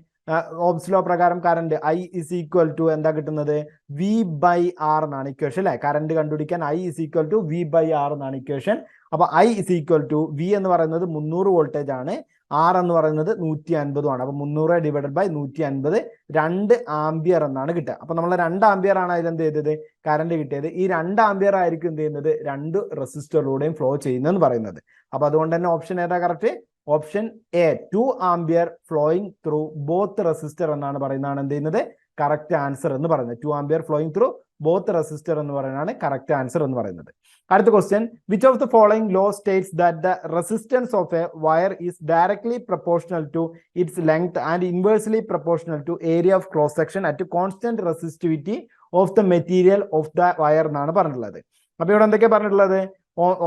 ഓംസ് ലോ പ്രകാരം current I is equal to എന്താ കിട്ടുന്നത്, V/R എന്നാണ് ഇക്വേഷൻ അല്ലെ. കറന്റ് കണ്ടുപിടിക്കാൻ I is equal to V/R എന്നാണ് ഇക്വേഷൻ. അപ്പൊ I is equal to V എന്ന് പറയുന്നത് 300 വോൾട്ടേജ് ആണ്, R എന്ന് പറയുന്നത് 150 ആണ്. അപ്പൊ 300 ഡിവൈഡഡ് ബൈ 150 2 ആംപിയർ എന്നാണ് കിട്ടുക. അപ്പൊ നമ്മൾ 2 ആംപിയർ ആണ് അതിൽ എന്ത് ചെയ്തത്, കറന്റ് കിട്ടിയത്. ഈ 2 ആംപിയർ ആയിരിക്കും എന്ത് ചെയ്യുന്നത്, 2 റെസിസ്റ്ററിലൂടെയും ഫ്ലോ ചെയ്യുന്നതെന്ന് പറയുന്നത്. അപ്പൊ അതുകൊണ്ട് തന്നെ ഓപ്ഷൻ ഏതാ correct, option A 2 ampere flowing through both resistor എന്നാണ് പറയുന്നതാണ് എന്ത് ചെയ്യുന്നത്, കറക്റ്റ് ആൻസർ എന്ന് പറയുന്നത്. 2 ampere flowing through both resistor എന്ന് പറയുന്നതാണ് കറക്റ്റ് ആൻസർ എന്ന് പറയുന്നത്. അടുത്ത question, which of the following law states that the resistance of a wire is directly proportional to its length and inversely proportional to area of cross section at constant resistivity of the material of the wire എന്നാണ് പറഞ്ഞിട്ടുള്ളത്. അപ്പൊ ഇവിടെ എന്തൊക്കെയാ പറഞ്ഞിട്ടുള്ളത്,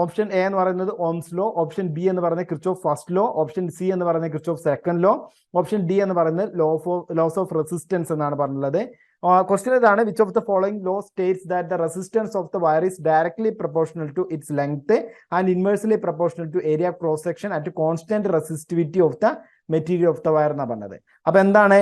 option A എന്ന് പറയുന്നത് Ohm's law, option B എന്ന് പറയുന്നത് Kirchhoff first law, option C എന്ന് പറയുന്നത് Kirchhoff second law, option D എന്ന് പറയുന്നത് ലോസ് ഓഫ് റെസിസ്റ്റൻസ് എന്നാണ് പറഞ്ഞിട്ടുള്ളത്. ക്വസ്റ്റ്യൻ ഇതാണ്, which of the following law states that the resistance of the wire is directly proportional to its length and inversely proportional to area of cross section at constant resistivity of the material of the wire എന്നാണ് പറഞ്ഞത്. അപ്പൊ എന്താണ്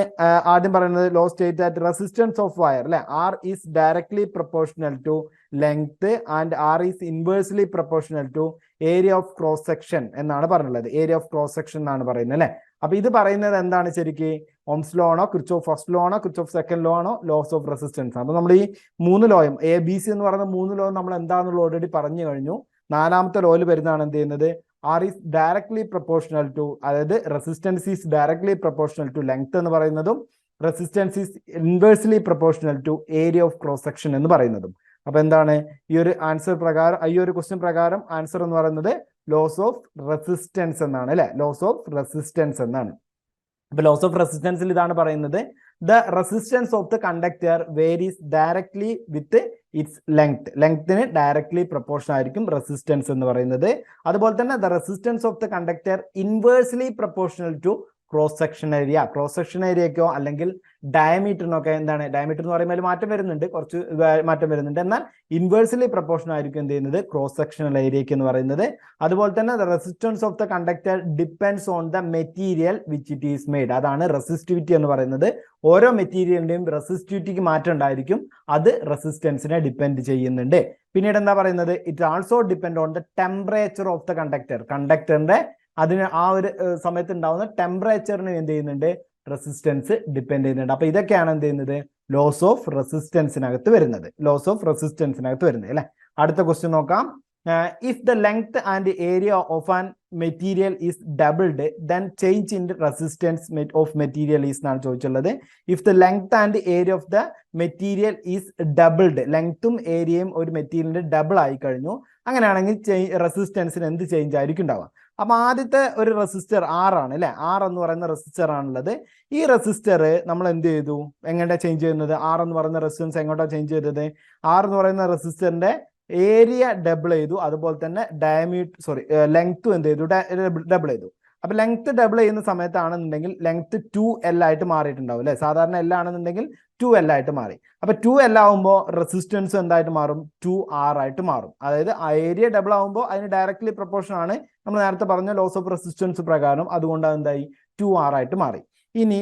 ആദ്യം പറയുന്നത്, law state that resistance of wire അല്ലെ, R is directly proportional to length and R is inversely proportional to area of cross section എന്നാണ് പറഞ്ഞിട്ടുള്ളത്. Area of cross section എന്നാണ് പറയുന്നത് അല്ലെ. അപ്പൊ ഇത് പറയുന്നത് എന്താണ് ശരിക്ക്, ഓംസ് ലോ ആണോ, കിർച്ചോഫ് ഫസ്റ്റ് ലോ ആണോ, കിർച്ചോഫ് സെക്കൻഡ് ലോ ആണോ, ലോസ് ഓഫ് റെസിസ്റ്റൻസ്. അപ്പൊ നമ്മൾ ഈ 3 ലോയും ABC എന്ന് പറയുന്ന 3 ലോ നമ്മൾ എന്താണെന്നുള്ള ഓൾറെഡി പറഞ്ഞു കഴിഞ്ഞു. 4ാമത്തെ ലോയിൽ വരുന്നതാണ് എന്ത് ചെയ്യുന്നത്, R is directly proportional to, അതായത് resistance is directly proportional to length എന്ന് പറയുന്നതും resistance is inversely proportional to area of cross section എന്ന് പറയുന്നതും. അപ്പൊ എന്താണ് ഈ ഒരു ആൻസർ പ്രകാരം, ഈ ഒരു ക്വസ്റ്റ്യൻ പ്രകാരം ആൻസർ എന്ന് പറയുന്നത് ലോസ് ഓഫ് റെസിസ്റ്റൻസ് എന്നാണ് അല്ലെ, ലോസ് ഓഫ് റെസിസ്റ്റൻസ് എന്നാണ്. അപ്പൊ ലോസ് ഓഫ് റെസിസ്റ്റൻസിൽ ഇതാണ് പറയുന്നത്, the resistance of the conductor varies directly with its length, ലെങ്ത്തിന് ഡയറക്ട്ലി പ്രൊപ്പോർഷൻ ആയിരിക്കും റെസിസ്റ്റൻസ് എന്ന് പറയുന്നത്. അതുപോലെ തന്നെ the resistance of the conductor inversely proportional to cross section area, cross section ഏരിയക്കോ അല്ലെങ്കിൽ ഡയമീറ്ററിനൊക്കെ എന്താണ്, ഡയമീറ്റർ എന്ന് പറയുമ്പോൾ മാറ്റം വരുന്നുണ്ട്, കുറച്ച് മാറ്റം വരുന്നുണ്ട്, എന്നാൽ ഇൻവേഴ്സ്ലി പ്രൊപ്പോർഷൻ ആയിരിക്കും എന്ത് ചെയ്യുന്നത്, ക്രോസ് സെക്ഷണൽ ഏരിയക്ക് എന്ന് പറയുന്നത്. അതുപോലെ തന്നെ the resistance of the conductor depends on the material which it is made, അതാണ് റെസിസ്റ്റിവിറ്റി എന്ന് പറയുന്നത്. ഓരോ മെറ്റീരിയലിന്റെയും റെസിസ്റ്റിവിറ്റിക്ക് മാറ്റം ഉണ്ടായിരിക്കും, അത് റെസിസ്റ്റൻസിനെ ഡിപ്പെൻഡ് ചെയ്യുന്നുണ്ട്. പിന്നീട് എന്താ പറയുന്നത്, it also depend on the temperature of the conductor, കണ്ടക്ടറിന്റെ അതിന് ആ ഒരു സമയത്ത് ഉണ്ടാവുന്ന ടെമ്പറേച്ചറിന് എന്ത് ചെയ്യുന്നുണ്ട്, റെസിസ്റ്റൻസ് ഡിപ്പെൻഡ് ചെയ്യുന്നുണ്ട്. അപ്പൊ ഇതൊക്കെയാണ് എന്ത് ചെയ്യുന്നത്, ലോസ് ഓഫ് റെസിസ്റ്റൻസിനകത്ത് വരുന്നത്, ലോസ് ഓഫ് റെസിസ്റ്റൻസിനകത്ത് വരുന്നത് അല്ലെ. അടുത്ത ക്വസ്റ്റ്യൻ നോക്കാം, if the length and area of an material is doubled then change in resistance of material is എന്നാണ് ചോദിച്ചുള്ളത്. If the length and area of the material is doubled, ലെങ്ത്തും ഏരിയയും ഒരു മെറ്റീരിയലിന്റെ ഡബിൾ ആയി കഴിഞ്ഞു, അങ്ങനെയാണെങ്കിൽ റെസിസ്റ്റൻസിന് എന്ത് ചേഞ്ച് ആയിരിക്കും ഉണ്ടാവുക. അപ്പൊ ആദ്യത്തെ ഒരു റെസിസ്റ്റർ R ആണ് അല്ലെ, R എന്ന് പറയുന്ന റെസിസ്റ്റർ ആണുള്ളത്. ഈ റെസിസ്റ്റർ നമ്മൾ എന്ത് ചെയ്തു, എങ്ങോട്ടാ ചേഞ്ച് ചെയ്യുന്നത്, R എന്ന് പറയുന്ന റെസിസ്റ്റൻസ് എങ്ങോട്ടാ ചേഞ്ച് ചെയ്തത്, R എന്ന് പറയുന്ന റെസിസ്റ്ററിന്റെ ഏരിയ ഡബിൾ ചെയ്തു, അതുപോലെ തന്നെ ലെങ്ത്തും എന്ത് ചെയ്തു, ഡബിൾ ചെയ്തു. അപ്പൊ ലെങ്ത് ഡബിൾ ചെയ്യുന്ന സമയത്താണെന്നുണ്ടെങ്കിൽ ലെങ്ത് 2L ആയിട്ട് മാറിയിട്ടുണ്ടാവും അല്ലെ, സാധാരണ L ആണെന്നുണ്ടെങ്കിൽ 2L ആയിട്ട് മാറി. അപ്പൊ 2L ആവുമ്പോൾ റെസിസ്റ്റൻസ് എന്തായിട്ട് മാറും, 2R ആയിട്ട് മാറും. അതായത് ആ ഏരിയ ഡബിൾ ആവുമ്പോൾ അതിന് ഡയറക്ട്ലി പ്രൊപ്പോർഷൻ ആണ്, നമ്മൾ നേരത്തെ പറഞ്ഞ ലോസ് ഓഫ് റെസിസ്റ്റൻസ് പ്രകാരം, അതുകൊണ്ട് എന്തായി 2R ആയിട്ട് മാറി. ഇനി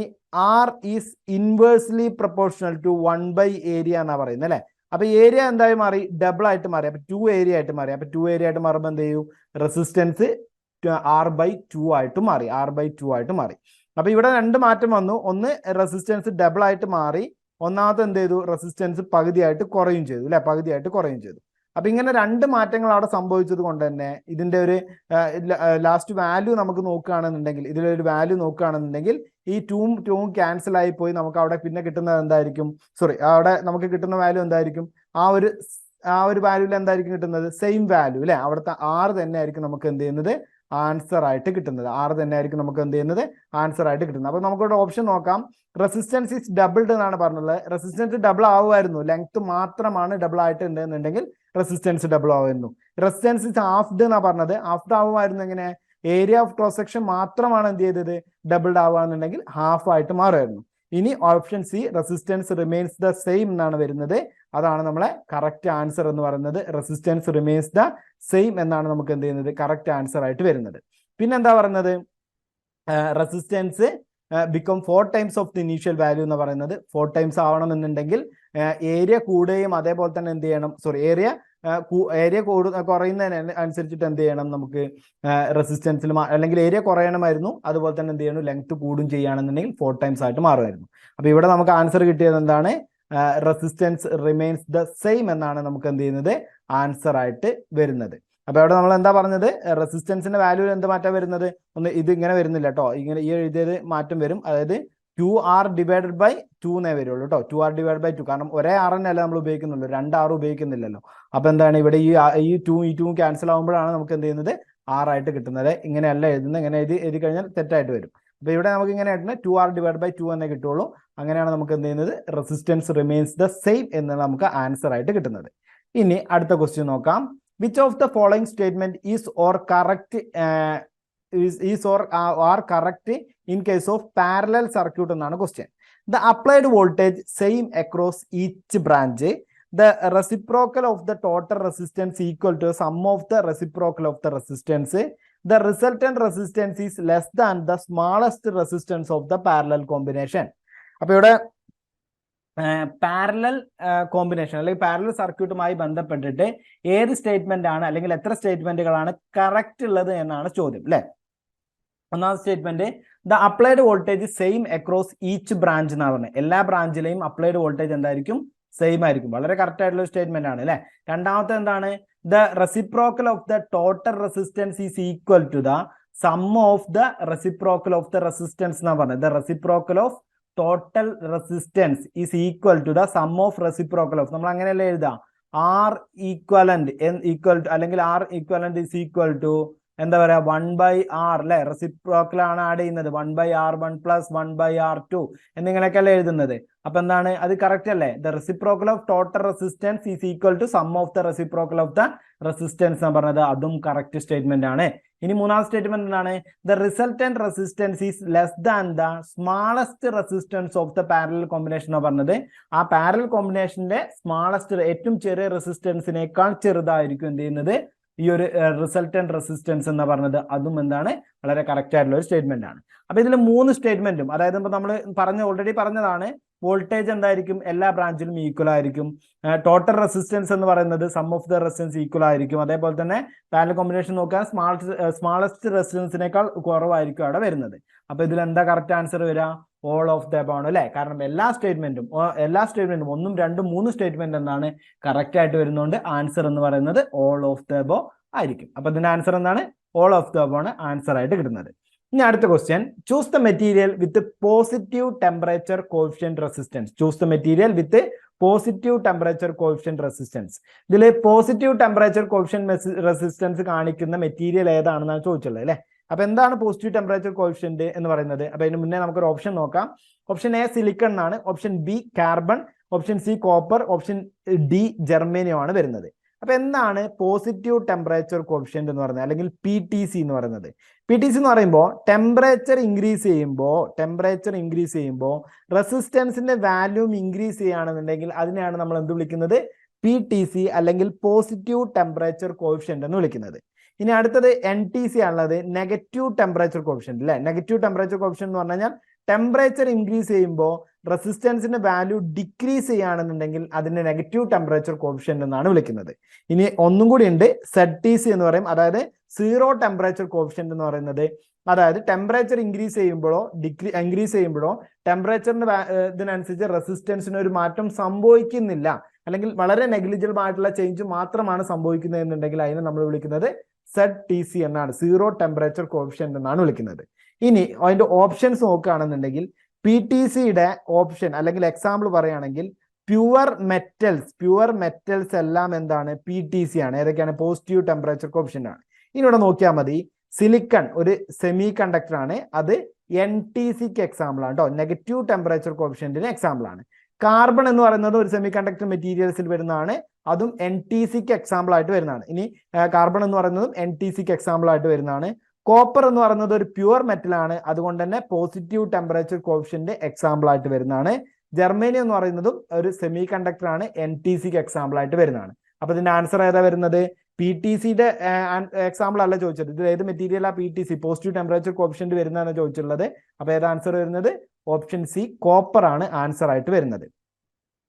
R is inversely proportional to 1/ഏരിയ എന്നാ പറയുന്നത് അല്ലെ. അപ്പൊ ഏരിയ എന്തായി മാറി, ഡബിൾ ആയിട്ട് മാറി. അപ്പൊ 2 ഏരിയ ആയിട്ട് മാറി. അപ്പൊ 2 ഏരിയ ആയിട്ട് മാറുമ്പോൾ എന്ത് ചെയ്യും, റെസിസ്റ്റൻസ് R/2 ആയിട്ട് മാറി, R/2 ആയിട്ട് മാറി. അപ്പൊ ഇവിടെ 2 മാറ്റം വന്നു, ഒന്ന് റെസിസ്റ്റൻസ് ഡബിൾ ആയിട്ട് മാറി, ഒന്നാമത്തെ എന്ത് ചെയ്തു, റെസിസ്റ്റൻസ് പകുതിയായിട്ട് കുറയും ചെയ്തു അല്ലെ, പകുതിയായിട്ട് കുറയും ചെയ്തു. അപ്പൊ ഇങ്ങനെ 2 മാറ്റങ്ങൾ അവിടെ സംഭവിച്ചത് കൊണ്ട് തന്നെ ഇതിന്റെ ഒരു ലാസ്റ്റ് വാല്യൂ നമുക്ക് നോക്കുകയാണെന്നുണ്ടെങ്കിൽ, ഇതിലൊരു വാല്യൂ നോക്കുകയാണെന്നുണ്ടെങ്കിൽ ഈ 2 ക്യാൻസൽ ആയി പോയി, നമുക്ക് അവിടെ പിന്നെ കിട്ടുന്നത് എന്തായിരിക്കും, അവിടെ നമുക്ക് കിട്ടുന്ന വാല്യൂ എന്തായിരിക്കും, ആ ഒരു വാല്യൂയിൽ എന്തായിരിക്കും കിട്ടുന്നത്, സെയിം വാല്യൂ അല്ലെ, അവിടുത്തെ R തന്നെ ആയിരിക്കും നമുക്ക് എന്ത് ചെയ്യുന്നത്, ആൻസർ ആയിട്ട് കിട്ടുന്നത്. R തന്നെ ആയിരിക്കും നമുക്ക് എന്ത് ചെയ്യുന്നത്, ആൻസർ ആയിട്ട് കിട്ടുന്നത്. അപ്പൊ നമുക്കിവിടെ ഓപ്ഷൻ നോക്കാം, റെസിസ്റ്റൻസ് ഇസ് ഡബിൾഡ് എന്നാണ് പറഞ്ഞുള്ളത്. റെസിസ്റ്റൻസ് ഡബിൾ ആവുമായിരുന്നു, ലെങ്ത് മാത്രമാണ് ഡബിൾ ആയിട്ട് ഉണ്ടെന്നുണ്ടെങ്കിൽ റെസിസ്റ്റൻസ് ഡബിൾ ആവുമായിരുന്നു. റെസിസ്റ്റൻസ് ഇസ് ഹാഫ്ഡ് എന്നാ പറഞ്ഞത്. ഹാഫ്ഡ് ആവുമായിരുന്നു എങ്ങനെ? ഏരിയ ഓഫ് ക്രോസ് സെക്ഷൻ മാത്രമാണ് എന്ത് ചെയ്തത്? ഡബിൾഡ് ആവുകയാണെന്നുണ്ടെങ്കിൽ ഹാഫ് ആയിട്ട് മാറുമായിരുന്നു. ഇനി option C resistance remains the same എന്നാണ് വരുന്നത്. അതാണ് നമ്മളെ കറക്റ്റ് ആൻസർ എന്ന് പറയുന്നത്. റെസിസ്റ്റൻസ് റിമെയിൻസ് ദ സെയിം എന്നാണ് നമുക്ക് എന്ത് ചെയ്യുന്നത്? കറക്റ്റ് ആൻസർ ആയിട്ട് വരുന്നത്. പിന്നെന്താ പറയുന്നത്? Resistance become 4 times of the initial value എന്ന് പറയുന്നത്. 4 times ആവണമെന്നുണ്ടെങ്കിൽ ഏരിയ കൂടുകയും അതേപോലെ തന്നെ എന്ത് ചെയ്യണം? സോറി, ഏരിയ കുറയുന്നതിന് അനുസരിച്ചിട്ട് എന്ത് ചെയ്യണം? നമുക്ക് റെസിസ്റ്റൻസിൽ അല്ലെങ്കിൽ ഏരിയ കുറയണമായിരുന്നു. അതുപോലെ തന്നെ എന്ത് ചെയ്യണം? ലെങ്ത് കൂടും ചെയ്യുകയാണെന്നുണ്ടെങ്കിൽ 4 times ആയിട്ട് മാറുമായിരുന്നു. അപ്പൊ ഇവിടെ നമുക്ക് ആൻസർ കിട്ടിയത് എന്താണ്? റെസിസ്റ്റൻസ് റിമെയിൻസ് ദ സെയിം എന്നാണ് നമുക്ക് എന്ത് ചെയ്യുന്നത്? ആൻസർ ആയിട്ട് വരുന്നത്. അപ്പൊ അവിടെ നമ്മൾ എന്താ പറഞ്ഞത്? റെസിസ്റ്റൻസിന്റെ വാല്യൂ എന്ത് മാറ്റം വരുന്നത്? ഒന്ന് ഇത് ഇങ്ങനെ വരുന്നില്ല കേട്ടോ. ഇങ്ങനെ ഈ എഴുതിയത് മാറ്റം വരും. അതായത് 2R/2 എന്നേ വരുള്ളൂ കേട്ടോ. 2R/2, കാരണം ഒരേ R തന്നെ അല്ല നമ്മൾ ഉപയോഗിക്കുന്നുള്ളൂ, 2 R ഉപയോഗിക്കുന്നില്ലല്ലോ. അപ്പൊ എന്താണ് ഇവിടെ ഈ 2 ക്യാൻസൽ ആകുമ്പോഴാണ് നമുക്ക് എന്ത് ചെയ്യുന്നത്? R ആയിട്ട് കിട്ടുന്നത്. ഇങ്ങനെയല്ല എഴുതുന്നത്. ഇങ്ങനെ എഴുതി കഴിഞ്ഞാൽ തെറ്റായിട്ട് വരും. അപ്പൊ ഇവിടെ നമുക്ക് ഇങ്ങനെ ആയിട്ട് 2R/2 എന്നേ കിട്ടുള്ളൂ. അങ്ങനെയാണ് നമുക്ക് എന്ത് ചെയ്യുന്നത്? റെസിസ്റ്റൻസ് റിമെയിൻസ് ദ സെയിം എന്ന് നമുക്ക് ആൻസർ ആയിട്ട് കിട്ടുന്നത്. ഇനി അടുത്ത ക്വസ്റ്റ്യൻ നോക്കാം. Which of the following statement is or correct in case of parallel circuit എന്നാണ് question. The applied voltage same across each branch. The reciprocal of the total resistance equal to sum of the reciprocal of the resistance. The resultant resistance is less than the smallest resistance of the parallel combination. അപ്പോൾ ഇവിടെ parallel combination അല്ലെങ്കിൽ parallel സർക്യൂട്ടുമായി ബന്ധപ്പെട്ടിട്ട് ഏത് statement ആണ് അല്ലെങ്കിൽ എത്ര സ്റ്റേറ്റ്മെന്റുകളാണ് correct ഉള്ളത് എന്നാണ് ചോദ്യം, അല്ലെ? ഒന്നാമത്തെ statement, the applied voltage same across each branch എന്നാണ് പറഞ്ഞത്. എല്ലാ ബ്രാഞ്ചിലെയും അപ്ലൈഡ് വോൾട്ടേജ് എന്തായിരിക്കും? സെയിം ആയിരിക്കും. വളരെ കറക്റ്റ് ആയിട്ടുള്ള സ്റ്റേറ്റ്മെന്റ് ആണ്, അല്ലെ? രണ്ടാമത്തെ എന്താണ്? The reciprocal of the total resistance is equal to the sum of the reciprocal of the resistance എന്നാണ് പറഞ്ഞത്. The reciprocal of total resistance is equal to the sum of reciprocal of, നമ്മൾ അങ്ങനെയല്ലേ എഴുതാം? R equivalent അല്ലെങ്കിൽ R equivalent is equal to എന്താ പറയാ? 1/R, അല്ലെ? Reciprocal ആണ് ആഡ് ചെയ്യുന്നത്. 1/R1 + 1/R2 എന്നിങ്ങനെയൊക്കെ അല്ലേ എഴുതുന്നത്. അപ്പൊ എന്താണ്? അത് കറക്റ്റ് അല്ലേ? The reciprocal of total resistance is equal to sum of the reciprocal of the resistance എന്ന് പറഞ്ഞത്. അതും കറക്റ്റ് സ്റ്റേറ്റ്മെന്റ് ആണ്. ഇനി മൂന്നാമത്തെ സ്റ്റേറ്റ്മെന്റ് എന്താണ്? The resultant resistance is less than the smallest resistance of the parallel combination എന്ന് പറഞ്ഞത്. ആ പാരലൽ കോമ്പിനേഷന്റെ സ്മാളസ്റ്റ്, ഏറ്റവും ചെറിയ റെസിസ്റ്റൻസിനേക്കാൾ ചെറുതായിരിക്കും എന്ത് ചെയ്യുന്നത്? ഈ ഒരു റിസൾട്ടന്റ് റെസിസ്റ്റൻസ് എന്ന് പറഞ്ഞത്. അതും എന്താണ്? വളരെ കറക്റ്റ് ആയിട്ടുള്ള ഒരു സ്റ്റേറ്റ്മെന്റ് ആണ്. അപ്പൊ ഇതിൽ 3 സ്റ്റേറ്റ്മെന്റും, അതായത് ഇപ്പൊ നമ്മൾ ഓൾറെഡി പറഞ്ഞതാണ്, വോൾട്ടേജ് എന്തായിരിക്കും? എല്ലാ ബ്രാഞ്ചിലും ഈക്വൽ ആയിരിക്കും. ടോട്ടൽ റെസിസ്റ്റൻസ് എന്ന് പറയുന്നത് sum of the resistance equal ആയിരിക്കും. അതേപോലെ തന്നെ പാരലൽ കോമ്പിനേഷൻ നോക്കാൻ സ്മാളസ്റ്റ് റെസിസ്റ്റൻസിനേക്കാൾ കുറവായിരിക്കും അവിടെ വരുന്നത്. അപ്പൊ ഇതിൽ എന്താ കറക്റ്റ് ആൻസർ വരിക? ഓൾ ഓഫ് ദ അബവ് ആണ്, അല്ലെ? കാരണം എല്ലാ സ്റ്റേറ്റ്മെന്റും 1, 2, 3 സ്റ്റേറ്റ്മെന്റ് എന്താണ്? കറക്റ്റ് ആയിട്ട് വരുന്നതുകൊണ്ട് ആൻസർ എന്ന് പറയുന്നത് ഓൾ ഓഫ് ദ അബവ് ആയിരിക്കും. അപ്പൊ ഇതിന്റെ ആൻസർ എന്താണ്? ഓൾ ഓഫ് ദ അബവ് ആണ് ആൻസർ ആയിട്ട് കിട്ടുന്നത്. ഇനി അടുത്ത question, choose the material with positive temperature coefficient resistance. Choose the material with positive temperature coefficient resistance. ഇതിൽ പോസിറ്റീവ് ടെമ്പറേച്ചർ കോഎഫിഷ്യന്റ് റെസിസ്റ്റൻസ് കാണിക്കുന്ന മെറ്റീരിയൽ ഏതാണെന്നാണ് ചോദിച്ചുള്ളത്, അല്ലെ? അപ്പൊ എന്താണ് പോസിറ്റീവ് ടെമ്പറേച്ചർ കോഎഫിഷ്യന്റ് എന്ന് പറയുന്നത്? അപ്പൊ അതിന് മുന്നേ നമുക്കൊരു ഓപ്ഷൻ നോക്കാം. ഓപ്ഷൻ എ സിലിക്കൺ എന്നാണ്, option B carbon, option C copper, option D germanium ആണ് വരുന്നത്. അപ്പൊ എന്താണ് പോസിറ്റീവ് ടെമ്പറേച്ചർ കോഎഫിഷ്യന്റ് എന്ന് പറയുന്നത്, അല്ലെങ്കിൽ PTC എന്ന് പറയുന്നത്? PTC എന്ന് പറയുമ്പോൾ ടെമ്പറേച്ചർ ഇൻക്രീസ് ചെയ്യുമ്പോൾ റെസിസ്റ്റൻസിന്റെ വാല്യൂം ഇൻക്രീസ് ചെയ്യുകയാണെന്നുണ്ടെങ്കിൽ അതിനെയാണ് നമ്മൾ എന്ത് വിളിക്കുന്നത്? PTC അല്ലെങ്കിൽ പോസിറ്റീവ് ടെമ്പറേച്ചർ കോഎഫിഷ്യന്റ് എന്ന് വിളിക്കുന്നത്. ഇനി അടുത്തത് NTC ആണുള്ളത്, നെഗറ്റീവ് ടെമ്പറേച്ചർ കോഎഫിഷ്യന്റ്, അല്ലെ? നെഗറ്റീവ് ടെമ്പറേച്ചർ കോഎഫിഷ്യന്റ് എന്ന് പറഞ്ഞു കഴിഞ്ഞാൽ ടെമ്പറേച്ചർ ഇൻക്രീസ് ചെയ്യുമ്പോൾ റെസിസ്റ്റൻസിന്റെ വാല്യൂ ഡിക്രീസ് ചെയ്യുകയാണെന്നുണ്ടെങ്കിൽ അതിന്റെ നെഗറ്റീവ് ടെമ്പറേച്ചർ കോഎഫിഷ്യന്റ് എന്നാണ് വിളിക്കുന്നത്. ഇനി ഒന്നും കൂടി ഉണ്ട്, ZTC എന്ന് പറയും, അതായത് സീറോ ടെമ്പറേച്ചർ കോഎഫിഷ്യന്റ് എന്ന് പറയുന്നത്. അതായത് ടെമ്പറേച്ചർ ഇൻക്രീസ് ചെയ്യുമ്പോഴോ ടെമ്പറേച്ചറിന്റെ ഇതിനനുസരിച്ച് റെസിസ്റ്റൻസിന് ഒരു മാറ്റം സംഭവിക്കുന്നില്ല, അല്ലെങ്കിൽ വളരെ നെഗ്ലിജിബിൾ ആയിട്ടുള്ള ചേഞ്ച് മാത്രമാണ് സംഭവിക്കുന്നത് എന്നുണ്ടെങ്കിൽ അതിനെ നമ്മൾ വിളിക്കുന്നത് ZTC എന്നാണ്, സീറോ ടെമ്പറേച്ചർ കോഎഫിഷ്യന്റ് എന്നാണ് വിളിക്കുന്നത്. ഇനി അതിന്റെ ഓപ്ഷൻസ് നോക്കുകയാണെന്നുണ്ടെങ്കിൽ PTCയുടെ ഓപ്ഷൻ അല്ലെങ്കിൽ എക്സാമ്പിൾ പറയുകയാണെങ്കിൽ പ്യുവർ മെറ്റൽസ് എല്ലാം എന്താണ്? PTC ആണ്. ഏതൊക്കെയാണ്? പോസിറ്റീവ് ടെമ്പറേച്ചർ കോഎഫിഷ്യന്റ് ആണ്. ഇനി ഇവിടെ നോക്കിയാൽ മതി, സിലിക്കൺ ഒരു സെമി കണ്ടക്ടർ ആണ്, അത് NTCക്ക് എക്സാമ്പിൾ ആണ് കേട്ടോ, നെഗറ്റീവ് ടെമ്പറേച്ചർ കോഎഫിഷ്യന്റിന് എക്സാമ്പിൾ ആണ്. കാർബൺ എന്ന് പറയുന്നത് ഒരു സെമി കണ്ടക്ടർ മെറ്റീരിയൽസിൽ വരുന്നതാണ്, അതും NTCക്ക് എക്സാമ്പിൾ ആയിട്ട് വരുന്നതാണ്. ഇനി കാർബൺ എന്ന് പറയുന്നതും NTCക്ക് എക്സാമ്പിൾ ആയിട്ട് വരുന്നതാണ്. കോപ്പർ എന്ന് പറയുന്നത് ഒരു പ്യുവർ മെറ്റൽ ആണ്, അതുകൊണ്ട് തന്നെ പോസിറ്റീവ് ടെമ്പറേച്ചർ കോഫിഷ്യന്റ് എക്സാമ്പിൾ ആയിട്ട് വരുന്നതാണ്. ജർമ്മേനിയം എന്ന് പറയുന്നതും ഒരു സെമി കണ്ടക്ടർ ആണ്, NTCക്ക് എക്സാമ്പിൾ ആയിട്ട് വരുന്നതാണ്. അപ്പൊ ഇതിന്റെ ആൻസർ ഏതാ വരുന്നത്? PTCയുടെ എക്സാമ്പിൾ അല്ല ചോദിച്ചത്, ഇത് ഏത് മെറ്റീരിയൽ ആ PTC പോസിറ്റീവ് ടെമ്പറേച്ചർ കോഫിഷ്യന്റ് വരുന്നതാണ് ചോദിച്ചിട്ടുള്ളത്. അപ്പൊ ഏത് ആൻസർ വരുന്നത്? ഓപ്ഷൻ സി കോപ്പർ ആണ് ആൻസർ ആയിട്ട് വരുന്നത്.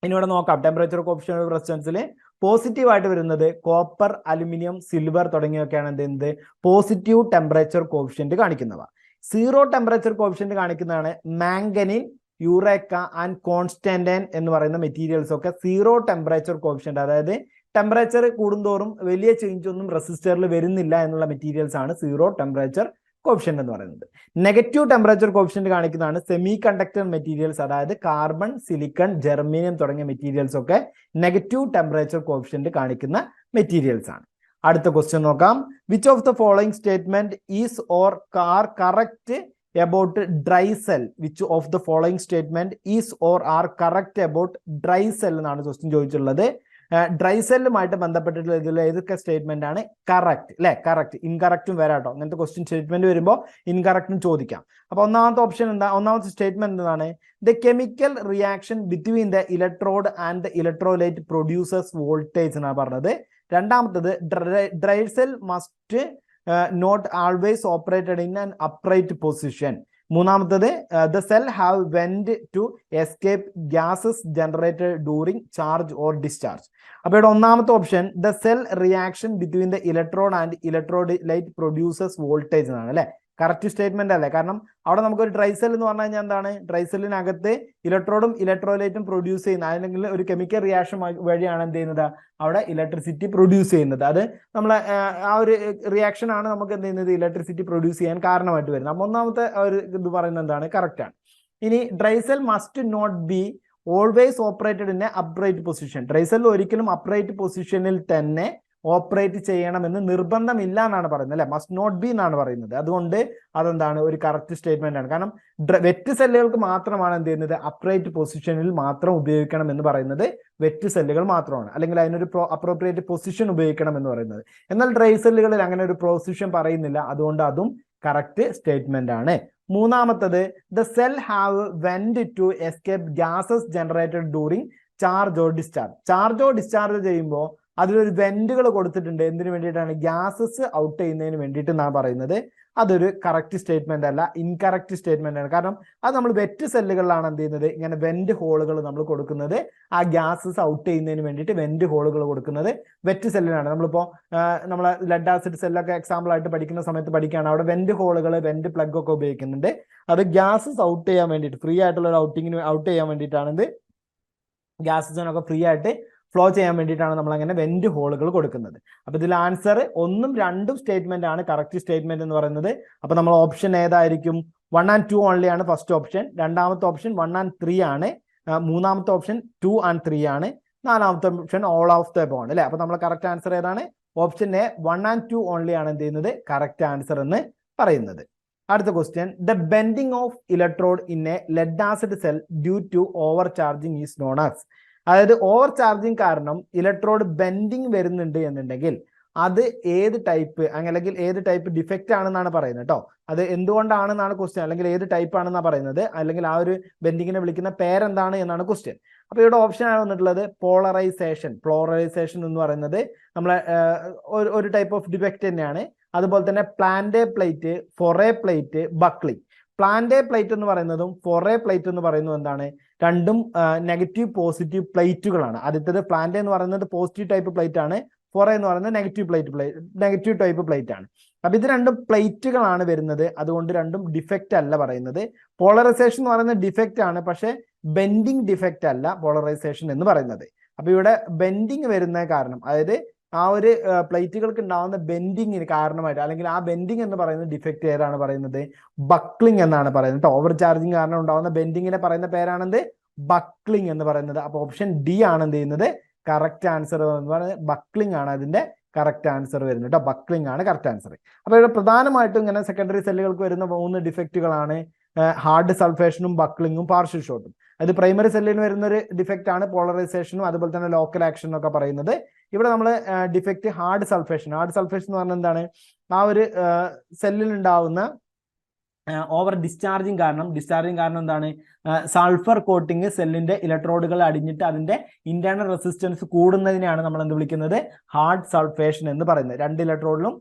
ഇനി ഇവിടെ നോക്കാം, ടെമ്പറേച്ചർ കോഫിഷ്യന്റ് റെസിസ്റ്റൻസിൽ പോസിറ്റീവ് ആയിട്ട് വരുന്നത് കോപ്പർ, അലുമിനിയം, സിൽവർ തുടങ്ങിയൊക്കെയാണ് എന്ത് പോസിറ്റീവ് ടെമ്പറേച്ചർ കോഫിഷ്യന്റ് കാണിക്കുന്നവ. സീറോ ടെമ്പറേച്ചർ കോഫിഷ്യന്റ് കാണിക്കുന്നതാണ് മാംഗനീൻ, യൂറേക്ക ആൻഡ് കോൺസ്റ്റന്റൈൻ എന്ന് പറയുന്ന മെറ്റീരിയൽസ് ഒക്കെ സീറോ ടെമ്പറേച്ചർ കോഫിഷ്യന്റ്, അതായത് ടെമ്പറേച്ചർ കൂടുന്തോറും വലിയ ചേഞ്ച് ഒന്നും റെസിസ്റ്ററിൽ വരുന്നില്ല എന്നുള്ള മെറ്റീരിയൽസ് ആണ് സീറോ ടെമ്പറേച്ചർ കോഫിഷ്യന്റ് എന്ന് പറയുന്നത്. നെഗറ്റീവ് ടെമ്പറേച്ചർ കോഫിഷ്യന്റ് കാണിക്കുന്നതാണ് സെമി കണ്ടക്ടർ മെറ്റീരിയൽസ്, അതായത് കാർബൺ, സിലിക്കൺ, ജെർമേനിയം തുടങ്ങിയ മെറ്റീരിയൽസ് ഒക്കെ നെഗറ്റീവ് ടെമ്പറേച്ചർ കോഫിഷ്യന്റ് കാണിക്കുന്ന മെറ്റീരിയൽസ് ആണ്. അടുത്ത ക്വസ്റ്റ്യൻ നോക്കാം. Which of the following statement is or are correct about dry cell? Which of the following statement is or are correct about dry cell എന്നാണ് question ചോദിച്ചിട്ടുള്ളത്. Dry സെല്ലുമായിട്ട് ബന്ധപ്പെട്ടിട്ടുള്ള ഇതിൽ ഏതൊക്കെ statement ആണ് കറക്റ്റ് അല്ലെ? കറക്റ്റ്, ഇൻകറക്റ്റും വരാട്ടോ. അങ്ങനത്തെ ക്വസ്റ്റ്യൻ സ്റ്റേറ്റ്മെന്റ് വരുമ്പോൾ ഇൻകറക്റ്റും ചോദിക്കാം. അപ്പൊ ഒന്നാമത്തെ ഓപ്ഷൻ എന്താ? ഒന്നാമത്തെ സ്റ്റേറ്റ്മെന്റ് എന്താണ്? The chemical reaction between the electrode and the electrolyte produces voltage എന്നാണ് പറഞ്ഞത്. രണ്ടാമത്തത് dry cell must not always operated in an upright position. മൂന്നാമത്തത് the cell have vent to escape gases generated during charge or discharge. അപ്പൊ ഇവിടെ ഒന്നാമത്തെ option the cell reaction between the electrode and electrolyte produces voltage എന്നാണ് അല്ലെ? Correct statement അല്ലേ? കാരണം അവിടെ നമുക്കൊരു ഡ്രൈ സെൽ എന്ന് പറഞ്ഞു കഴിഞ്ഞാൽ എന്താണ്? ഡ്രൈ സെല്ലിനകത്ത് ഇലക്ട്രോഡും ഇലക്ട്രോലൈറ്റും പ്രൊഡ്യൂസ് ചെയ്യുന്ന, അല്ലെങ്കിൽ ഒരു കെമിക്കൽ റിയാക്ഷൻ വഴിയാണ് എന്ത് ചെയ്യുന്നത്? അവിടെ ഇലക്ട്രിസിറ്റി പ്രൊഡ്യൂസ് ചെയ്യുന്നത്. അത് നമ്മളെ ആ ഒരു റിയാക്ഷൻ ആണ് നമുക്ക് എന്ത് ചെയ്യുന്നത്? ഇലക്ട്രിസിറ്റി പ്രൊഡ്യൂസ് ചെയ്യാൻ കാരണമായിട്ട് വരുന്നത്. അപ്പൊ ഒന്നാമത്തെ ഒരു ഇത് പറയുന്നത് എന്താണ്? കറക്റ്റ് ആണ്. ഇനി dry cell must not be always operated in a upright position. Dry cell ഒരിക്കലും അപ്രൈറ്റ് പൊസിഷനിൽ തന്നെ ഓപ്പറേറ്റ് ചെയ്യണമെന്ന് നിർബന്ധമില്ല എന്നാണ് പറയുന്നത് അല്ലെ? മസ്റ്റ് നോട്ട് ബി എന്നാണ് പറയുന്നത്. അതുകൊണ്ട് അതെന്താണ്? ഒരു കറക്റ്റ് സ്റ്റേറ്റ്മെന്റ് ആണ്. കാരണം വെറ്റ് സെല്ലുകൾക്ക് മാത്രമാണ് എന്ത് ചെയ്യുന്നത്? അപ്രൈറ്റ് പൊസിഷനിൽ മാത്രം ഉപയോഗിക്കണം എന്ന് പറയുന്നത് വെറ്റ് സെല്ലുകൾ മാത്രമാണ്, അല്ലെങ്കിൽ അതിനൊരു അപ്രോപ്രിയേറ്റ് പൊസിഷൻ ഉപയോഗിക്കണം എന്ന് പറയുന്നത്. എന്നാൽ ഡ്രൈ സെല്ലുകളിൽ അങ്ങനെ ഒരു പൊസിഷൻ പറയുന്നില്ല, അതുകൊണ്ട് അതും കറക്റ്റ് സ്റ്റേറ്റ്മെന്റ് ആണ്. മൂന്നാമത്തത് the cell have vent to escape gases generated during charge or discharge. Charge or discharge ചെയ്യുമ്പോൾ അതിലൊരു വെന്റുകൾ കൊടുത്തിട്ടുണ്ട്. എന്തിനു വേണ്ടിയിട്ടാണ്? ഗ്യാസസ് ഔട്ട് ചെയ്യുന്നതിന് വേണ്ടിയിട്ട് എന്നാണ് പറയുന്നത്. അതൊരു കറക്റ്റ് സ്റ്റേറ്റ്മെന്റ് അല്ല, ഇൻകറക്റ്റ് സ്റ്റേറ്റ്മെന്റ് ആണ്. കാരണം അത് നമ്മൾ വെറ്റ് സെല്ലുകളിലാണ് എന്ത് ചെയ്യുന്നത്? ഇങ്ങനെ വെന്റ് ഹോളുകൾ നമ്മൾ കൊടുക്കുന്നത്. ആ ഗ്യാസസ് ഔട്ട് ചെയ്യുന്നതിന് വേണ്ടിയിട്ട് വെന്റ് ഹോളുകൾ കൊടുക്കുന്നത് വെറ്റ് സെല്ലിനാണ്. നമ്മളിപ്പോൾ നമ്മളെ ലെഡ് ആസിഡ് സെല്ലൊക്കെ എക്സാമ്പിൾ ആയിട്ട് പഠിക്കുന്ന സമയത്ത് പഠിക്കുകയാണ്. അവിടെ വെന്റ് ഹോളുകൾ, വെന്റ് പ്ലഗ് ഒക്കെ ഉപയോഗിക്കുന്നുണ്ട്. അത് ഗ്യാസസ് ഔട്ട് ചെയ്യാൻ വേണ്ടിയിട്ട്, ഫ്രീ ആയിട്ടുള്ള ഒരു ഔട്ട് ചെയ്യാൻ വേണ്ടിയിട്ടാണ് ഇത് ഗ്യാസസിനൊക്കെ ഫ്രീ ആയിട്ട് ഫ്ലോ ചെയ്യാൻ വേണ്ടിയിട്ടാണ് നമ്മൾ അങ്ങനെ വെന്റ് ഹോളുകൾ കൊടുക്കുന്നത്. അപ്പൊ ഇതിൽ ആൻസർ 1ഉം 2ഉം സ്റ്റേറ്റ്മെന്റ് ആണ് കറക്റ്റ് സ്റ്റേറ്റ്മെന്റ് എന്ന് പറയുന്നത്. അപ്പൊ നമ്മൾ ഓപ്ഷൻ ഏതായിരിക്കും? 1 and 2 ഓൺലി ആണ് ഫസ്റ്റ് ഓപ്ഷൻ. രണ്ടാമത്തെ ഓപ്ഷൻ 1 and 3 ആണ്. മൂന്നാമത്തെ ഓപ്ഷൻ 2 and 3 ആണ്. നാലാമത്തെ option all of the above ആണ് അല്ലെ? അപ്പൊ നമ്മൾ കറക്റ്റ് ആൻസർ ഏതാണ്? ഓപ്ഷൻ എ 1 and 2 ഓൺലി ആണ് എന്ത് ചെയ്യുന്നത്? കറക്റ്റ് ആൻസർ എന്ന് പറയുന്നത്. അടുത്ത question, the bending of electrode in a lead acid cell due to over charging is known as. അതായത് ഓവർ ചാർജിങ് കാരണം ഇലക്ട്രോഡ് ബെൻഡിങ് വരുന്നുണ്ട് എന്നുണ്ടെങ്കിൽ അത് ഏത് ടൈപ്പ്, അല്ലെങ്കിൽ ഏത് ടൈപ്പ് ഡിഫക്റ്റ് ആണെന്നാണ് പറയുന്നത് കേട്ടോ. അത് എന്തുകൊണ്ടാണെന്നാണ് ക്വസ്റ്റ്യൻ, അല്ലെങ്കിൽ ഏത് ടൈപ്പ് ആണെന്നാണ് പറയുന്നത്, അല്ലെങ്കിൽ ആ ഒരു ബെൻഡിങ്ങിനെ വിളിക്കുന്ന പേരെന്താണ് എന്നാണ് ക്വസ്റ്റ്യൻ. അപ്പൊ ഇവിടെ ഓപ്ഷൻ ആണ് വന്നിട്ടുള്ളത് പോളറൈസേഷൻ. പോളറൈസേഷൻ എന്ന് പറയുന്നത് നമ്മളെ ഒരു ടൈപ്പ് ഓഫ് ഡിഫക്റ്റ് തന്നെയാണ്. അതുപോലെ തന്നെ Plante plate, Faure plate, buckling. Plante plate എന്ന് പറയുന്നതും ഫൊറേ പ്ലേറ്റ് എന്ന് പറയുന്നതും എന്താണ്? രണ്ടും നെഗറ്റീവ് പോസിറ്റീവ് പ്ലേറ്റുകളാണ്. ആദ്യത്തേത് പ്ലാന്റേ എന്ന് പറയുന്നത് പോസിറ്റീവ് ടൈപ്പ് പ്ലേറ്റ് ആണ്, ഫൊറേ എന്ന് പറയുന്നത് നെഗറ്റീവ് ടൈപ്പ് പ്ലേറ്റ് ആണ്. അപ്പൊ ഇത് രണ്ടും പ്ലേറ്റുകളാണ് വരുന്നത്. അതുകൊണ്ട് രണ്ടും ഡിഫക്റ്റ് അല്ല പറയുന്നത്. പോളറൈസേഷൻ എന്ന് പറയുന്നത് ഡിഫക്റ്റ് ആണ്, പക്ഷെ ബെൻഡിങ് ഡിഫക്റ്റ് അല്ല പോളറൈസേഷൻ എന്ന് പറയുന്നത്. അപ്പൊ ഇവിടെ ബെൻഡിങ് വരുന്ന കാരണം, അതായത് ആ ഒരു പ്ലേറ്റുകൾക്ക് ഉണ്ടാവുന്ന ബെൻഡിങ്ങിന് കാരണമായിട്ട്, അല്ലെങ്കിൽ ആ ബെൻഡിങ് എന്ന് പറയുന്ന ഡിഫക്റ്റ് ഏതാണ് പറയുന്നത്? ബക്ലിംഗ് എന്നാണ് പറയുന്നത്. ഓവർ ചാർജിങ് കാരണം ഉണ്ടാവുന്ന ബെൻഡിങ്ങിനെ പറയുന്ന പേരാണെന്ത്? ബക്ലിംഗ് എന്ന് പറയുന്നത്. അപ്പൊ ഓപ്ഷൻ ഡി ആണ് എന്ത് ചെയ്യുന്നത്? കറക്റ്റ് ആൻസർ എന്ന് പറയുന്നത് ബക്ലിംഗ് ആണ് അതിന്റെ കറക്റ്റ് ആൻസർ വരുന്നത് കേട്ടോ. ബക്ലിംഗ് ആണ് കറക്റ്റ് ആൻസർ. അപ്പൊ ഇവിടെ പ്രധാനമായിട്ടും ഇങ്ങനെ സെക്കൻഡറി സെല്ലുകൾക്ക് വരുന്ന 3 ഡിഫക്റ്റുകളാണ് ഹാർഡ് സൾഫേഷനും, ബക്ലിങ്ങും, പാർഷ്യൽ ഷോട്ടും. അത് പ്രൈമറി സെല്ലിന് വരുന്ന ഒരു ഡിഫക്റ്റ് ആണ് പോളറൈസേഷനും അതുപോലെ തന്നെ ലോക്കൽ ആക്ഷനും ഒക്കെ പറയുന്നത്. ഇവിടെ നമ്മൾ ഡിഫക്റ്റ് ഹാർഡ് സൾഫേഷൻ എന്ന് പറഞ്ഞാൽ എന്താണ്, ആ ഒരു സെല്ലിൽ ഉണ്ടാവുന്ന ഓവർ ഡിസ്ചാർജിങ് കാരണം എന്താണ്, സൾഫർ കോട്ടിങ് സെല്ലിന്റെ ഇലക്ട്രോഡുകൾ അടിഞ്ഞിട്ട് അതിന്റെ ഇന്റേണൽ റെസിസ്റ്റൻസ് കൂടുന്നതിനെയാണ് നമ്മൾ എന്ത് വിളിക്കുന്നത്, ഹാർഡ് സൾഫേഷൻ എന്ന് പറയുന്നത്. രണ്ട് ഇലക്ട്രോഡിലും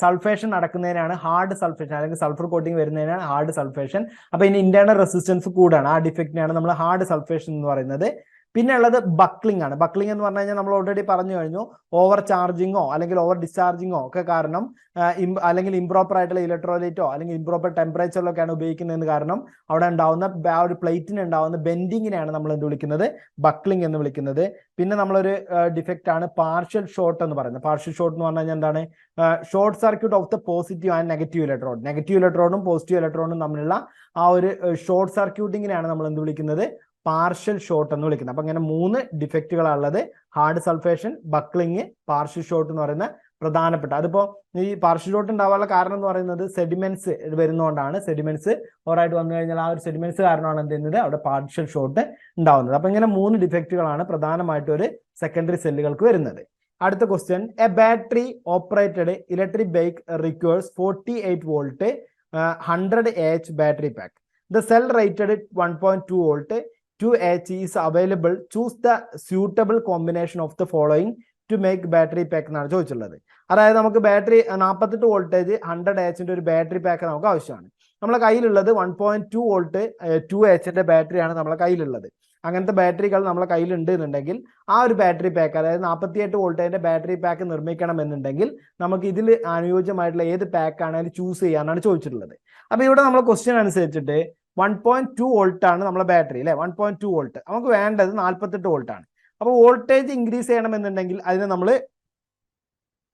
സൾഫേഷൻ നടക്കുന്നതിനാണ് ഹാർഡ് സൾഫേഷൻ, അല്ലെങ്കിൽ സൾഫർ കോട്ടിങ് വരുന്നതിനാണ് ഹാർഡ് സൾഫേഷൻ. അപ്പൊ ഇനി ഇന്റേണൽ റെസിസ്റ്റൻസ് കൂടാണ്, ആ ഡിഫക്റ്റിനെയാണ് നമ്മൾ ഹാർഡ് സൾഫേഷൻ എന്ന് പറയുന്നത്. പിന്നെ ഉള്ളത് ബക്ലിംഗ് ആണ്. ബക്ലിംഗ് എന്ന് പറഞ്ഞു കഴിഞ്ഞാൽ നമ്മൾ ഓൾറെഡി പറഞ്ഞു കഴിഞ്ഞു, ഓവർ ചാർജിങ്ങോ അല്ലെങ്കിൽ ഓവർ ഡിസ്ചാർജിങ്ങോ ഒക്കെ കാരണം, അല്ലെങ്കിൽ ഇംപ്രോപ്പർ ആയിട്ടുള്ള ഇലക്ട്രോലൈറ്റോ അല്ലെങ്കിൽ ഇംപ്രോപ്പർ ടെമ്പറേച്ചറിലൊക്കെയാണ് ഉപയോഗിക്കുന്നതെന്ന് കാരണം അവിടെ ഉണ്ടാവുന്ന ആ ഒരു പ്ലേറ്റിന് ഉണ്ടാവുന്ന ബെൻഡിങ്ങിനെയാണ് നമ്മൾ എന്ത് വിളിക്കുന്നത്, ബക്ലിംഗ് എന്ന് വിളിക്കുന്നത്. പിന്നെ നമ്മളൊരു ഡിഫക്റ്റ് ആണ് പാർഷ്യൽ ഷോർട്ട് എന്ന് പറയുന്നത്. പാർഷ്യൽ ഷോർട്ട് എന്ന് പറഞ്ഞു കഴിഞ്ഞാൽ എന്താണ്, short circuit of the positive and negative ഇലക്ട്രോഡും പോസിറ്റീവ് ഇലക്ട്രോഡും തമ്മിലുള്ള ആ ഒരു ഷോർട്ട് സർക്യൂട്ടിങ്ങിനെയാണ് നമ്മൾ എന്ത് വിളിക്കുന്നത്, പാർഷ്യൽ ഷോർട്ട് എന്ന് വിളിക്കുന്നത്. അപ്പൊ അങ്ങനെ 3 ഡിഫക്റ്റുകളാണുള്ളത്: hard sulphation, buckling, partial short എന്ന് പറയുന്ന പ്രധാനപ്പെട്ട. അതിപ്പോ ഈ പാർഷ്യൽ ഷോർട്ട് ഉണ്ടാവാനുള്ള കാരണം എന്ന് പറയുന്നത് സെഡിമെന്റ്സ് വരുന്നതുകൊണ്ടാണ്. സെഡിമെന്റ്സ് ഓവറായിട്ട് വന്നു കഴിഞ്ഞാൽ ആ ഒരു സെഡിമെന്റ്സ് കാരണമാണ് എന്ത് ചെയ്യുന്നത്, അവിടെ പാർഷ്യൽ ഷോർട്ട് ഉണ്ടാവുന്നത്. അപ്പൊ ഇങ്ങനെ 3 ഡിഫക്റ്റുകളാണ് പ്രധാനമായിട്ടും ഒരു സെക്കൻഡറി സെല്ലുകൾക്ക് വരുന്നത്. അടുത്ത question, A battery operated electric bike requires 48 volt 100 Ah battery pack. The cell rated 1.2 volt 2H is available. Choose the suitable combination of the following to make battery pack എന്നാണ് ചോദിച്ചിട്ടുള്ളത്. അതായത് നമുക്ക് ബാറ്ററി 48 വോൾട്ടേജ് 100 Hന്റെ ഒരു battery pack നമുക്ക് ആവശ്യമാണ്. നമ്മളെ കയ്യിലുള്ളത് 1.2 volt 2Hന്റെ ബാറ്ററിയാണ് നമ്മളെ കയ്യിലുള്ളത്. അങ്ങനത്തെ ബാറ്ററികൾ നമ്മളെ കയ്യിലുണ്ട് എന്നുണ്ടെങ്കിൽ ആ ഒരു ബാറ്ററി പാക്ക്, അതായത് 48 വോൾട്ടിന്റെ ബാറ്ററി പാക്ക് നിർമ്മിക്കണം എന്നുണ്ടെങ്കിൽ നമുക്ക് ഇതിൽ അനുയോജ്യമായിട്ടുള്ള ഏത് പാക്ക് ആണെങ്കിലും ചൂസ് ചെയ്യാനാണ് ചോദിച്ചിട്ടുള്ളത്. അപ്പൊ ഇവിടെ നമ്മൾ ക്വസ്റ്റ്യൻ അനുസരിച്ചിട്ട് 1.2 വോൾട്ട് ആണ് നമ്മളെ ബാറ്ററി അല്ലെ, 1.2 വോൾട്ട്. നമുക്ക് വേണ്ടത് 48 വോൾട്ട് ആണ്. അപ്പോൾ വോൾട്ടേജ് ഇൻക്രീസ് ചെയ്യണം എന്നുണ്ടെങ്കിൽ അതിനെ നമ്മൾ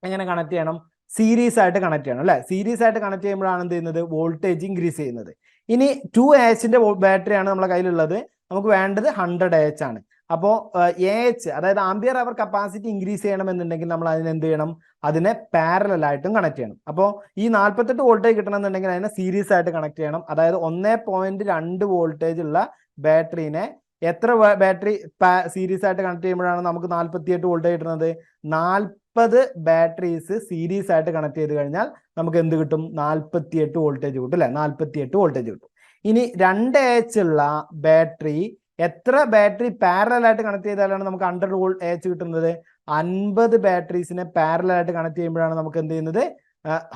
എങ്ങനെ കണക്ട് ചെയ്യണം, സീരീസ് ആയിട്ട് കണക്ട് ചെയ്യണം അല്ലെ. സീരീസ് ആയിട്ട് കണക്ട് ചെയ്യുമ്പോഴാണ് എന്ത് ചെയ്യുന്നത്, വോൾട്ടേജ് ഇൻക്രീസ് ചെയ്യുന്നത്. ഇനി 2Hന്റെ ബാറ്ററിയാണ് നമ്മളെ കയ്യിലുള്ളത്, നമുക്ക് വേണ്ടത് 100 Ah ആണ്. അപ്പോൾ AH അതായത് ആംപിയർ അവർ കപ്പാസിറ്റി ഇൻക്രീസ് ചെയ്യണം എന്നുണ്ടെങ്കിൽ നമ്മൾ അതിന് എന്ത് ചെയ്യണം, അതിനെ പാരലൽ ആയിട്ടും കണക്ട് ചെയ്യണം. അപ്പോൾ ഈ 48 വോൾട്ടേജ് കിട്ടണമെന്നുണ്ടെങ്കിൽ അതിനെ സീരീസ് ആയിട്ട് കണക്ട് ചെയ്യണം. അതായത് 1.2 വോൾട്ടേജ് ഉള്ള ബാറ്ററിനെ എത്ര ബാറ്ററി സീരീസ് ആയിട്ട് കണക്ട് ചെയ്യുമ്പോഴാണ് നമുക്ക് 48 വോൾട്ടേജ് കിട്ടുന്നത്, 40 ബാറ്ററീസ് സീരീസ് ആയിട്ട് കണക്ട് ചെയ്ത് കഴിഞ്ഞാൽ നമുക്ക് എന്ത് കിട്ടും, 48 വോൾട്ടേജ് കിട്ടും അല്ലെ, 48 വോൾട്ടേജ് കിട്ടും. ഇനി 2H ഉള്ള ബാറ്ററി, എത്ര ബാറ്ററി പാരലൽ ആയിട്ട് കണക്ട് ചെയ്താലാണ് നമുക്ക് 100 വോൾട്ട് AH കിട്ടുന്നത്, 50 ബാറ്ററീസിനെ പാരലൽ ആയിട്ട് കണക്ട് ചെയ്യുമ്പോഴാണ് നമുക്ക് എന്ത് ചെയ്യുന്നത്,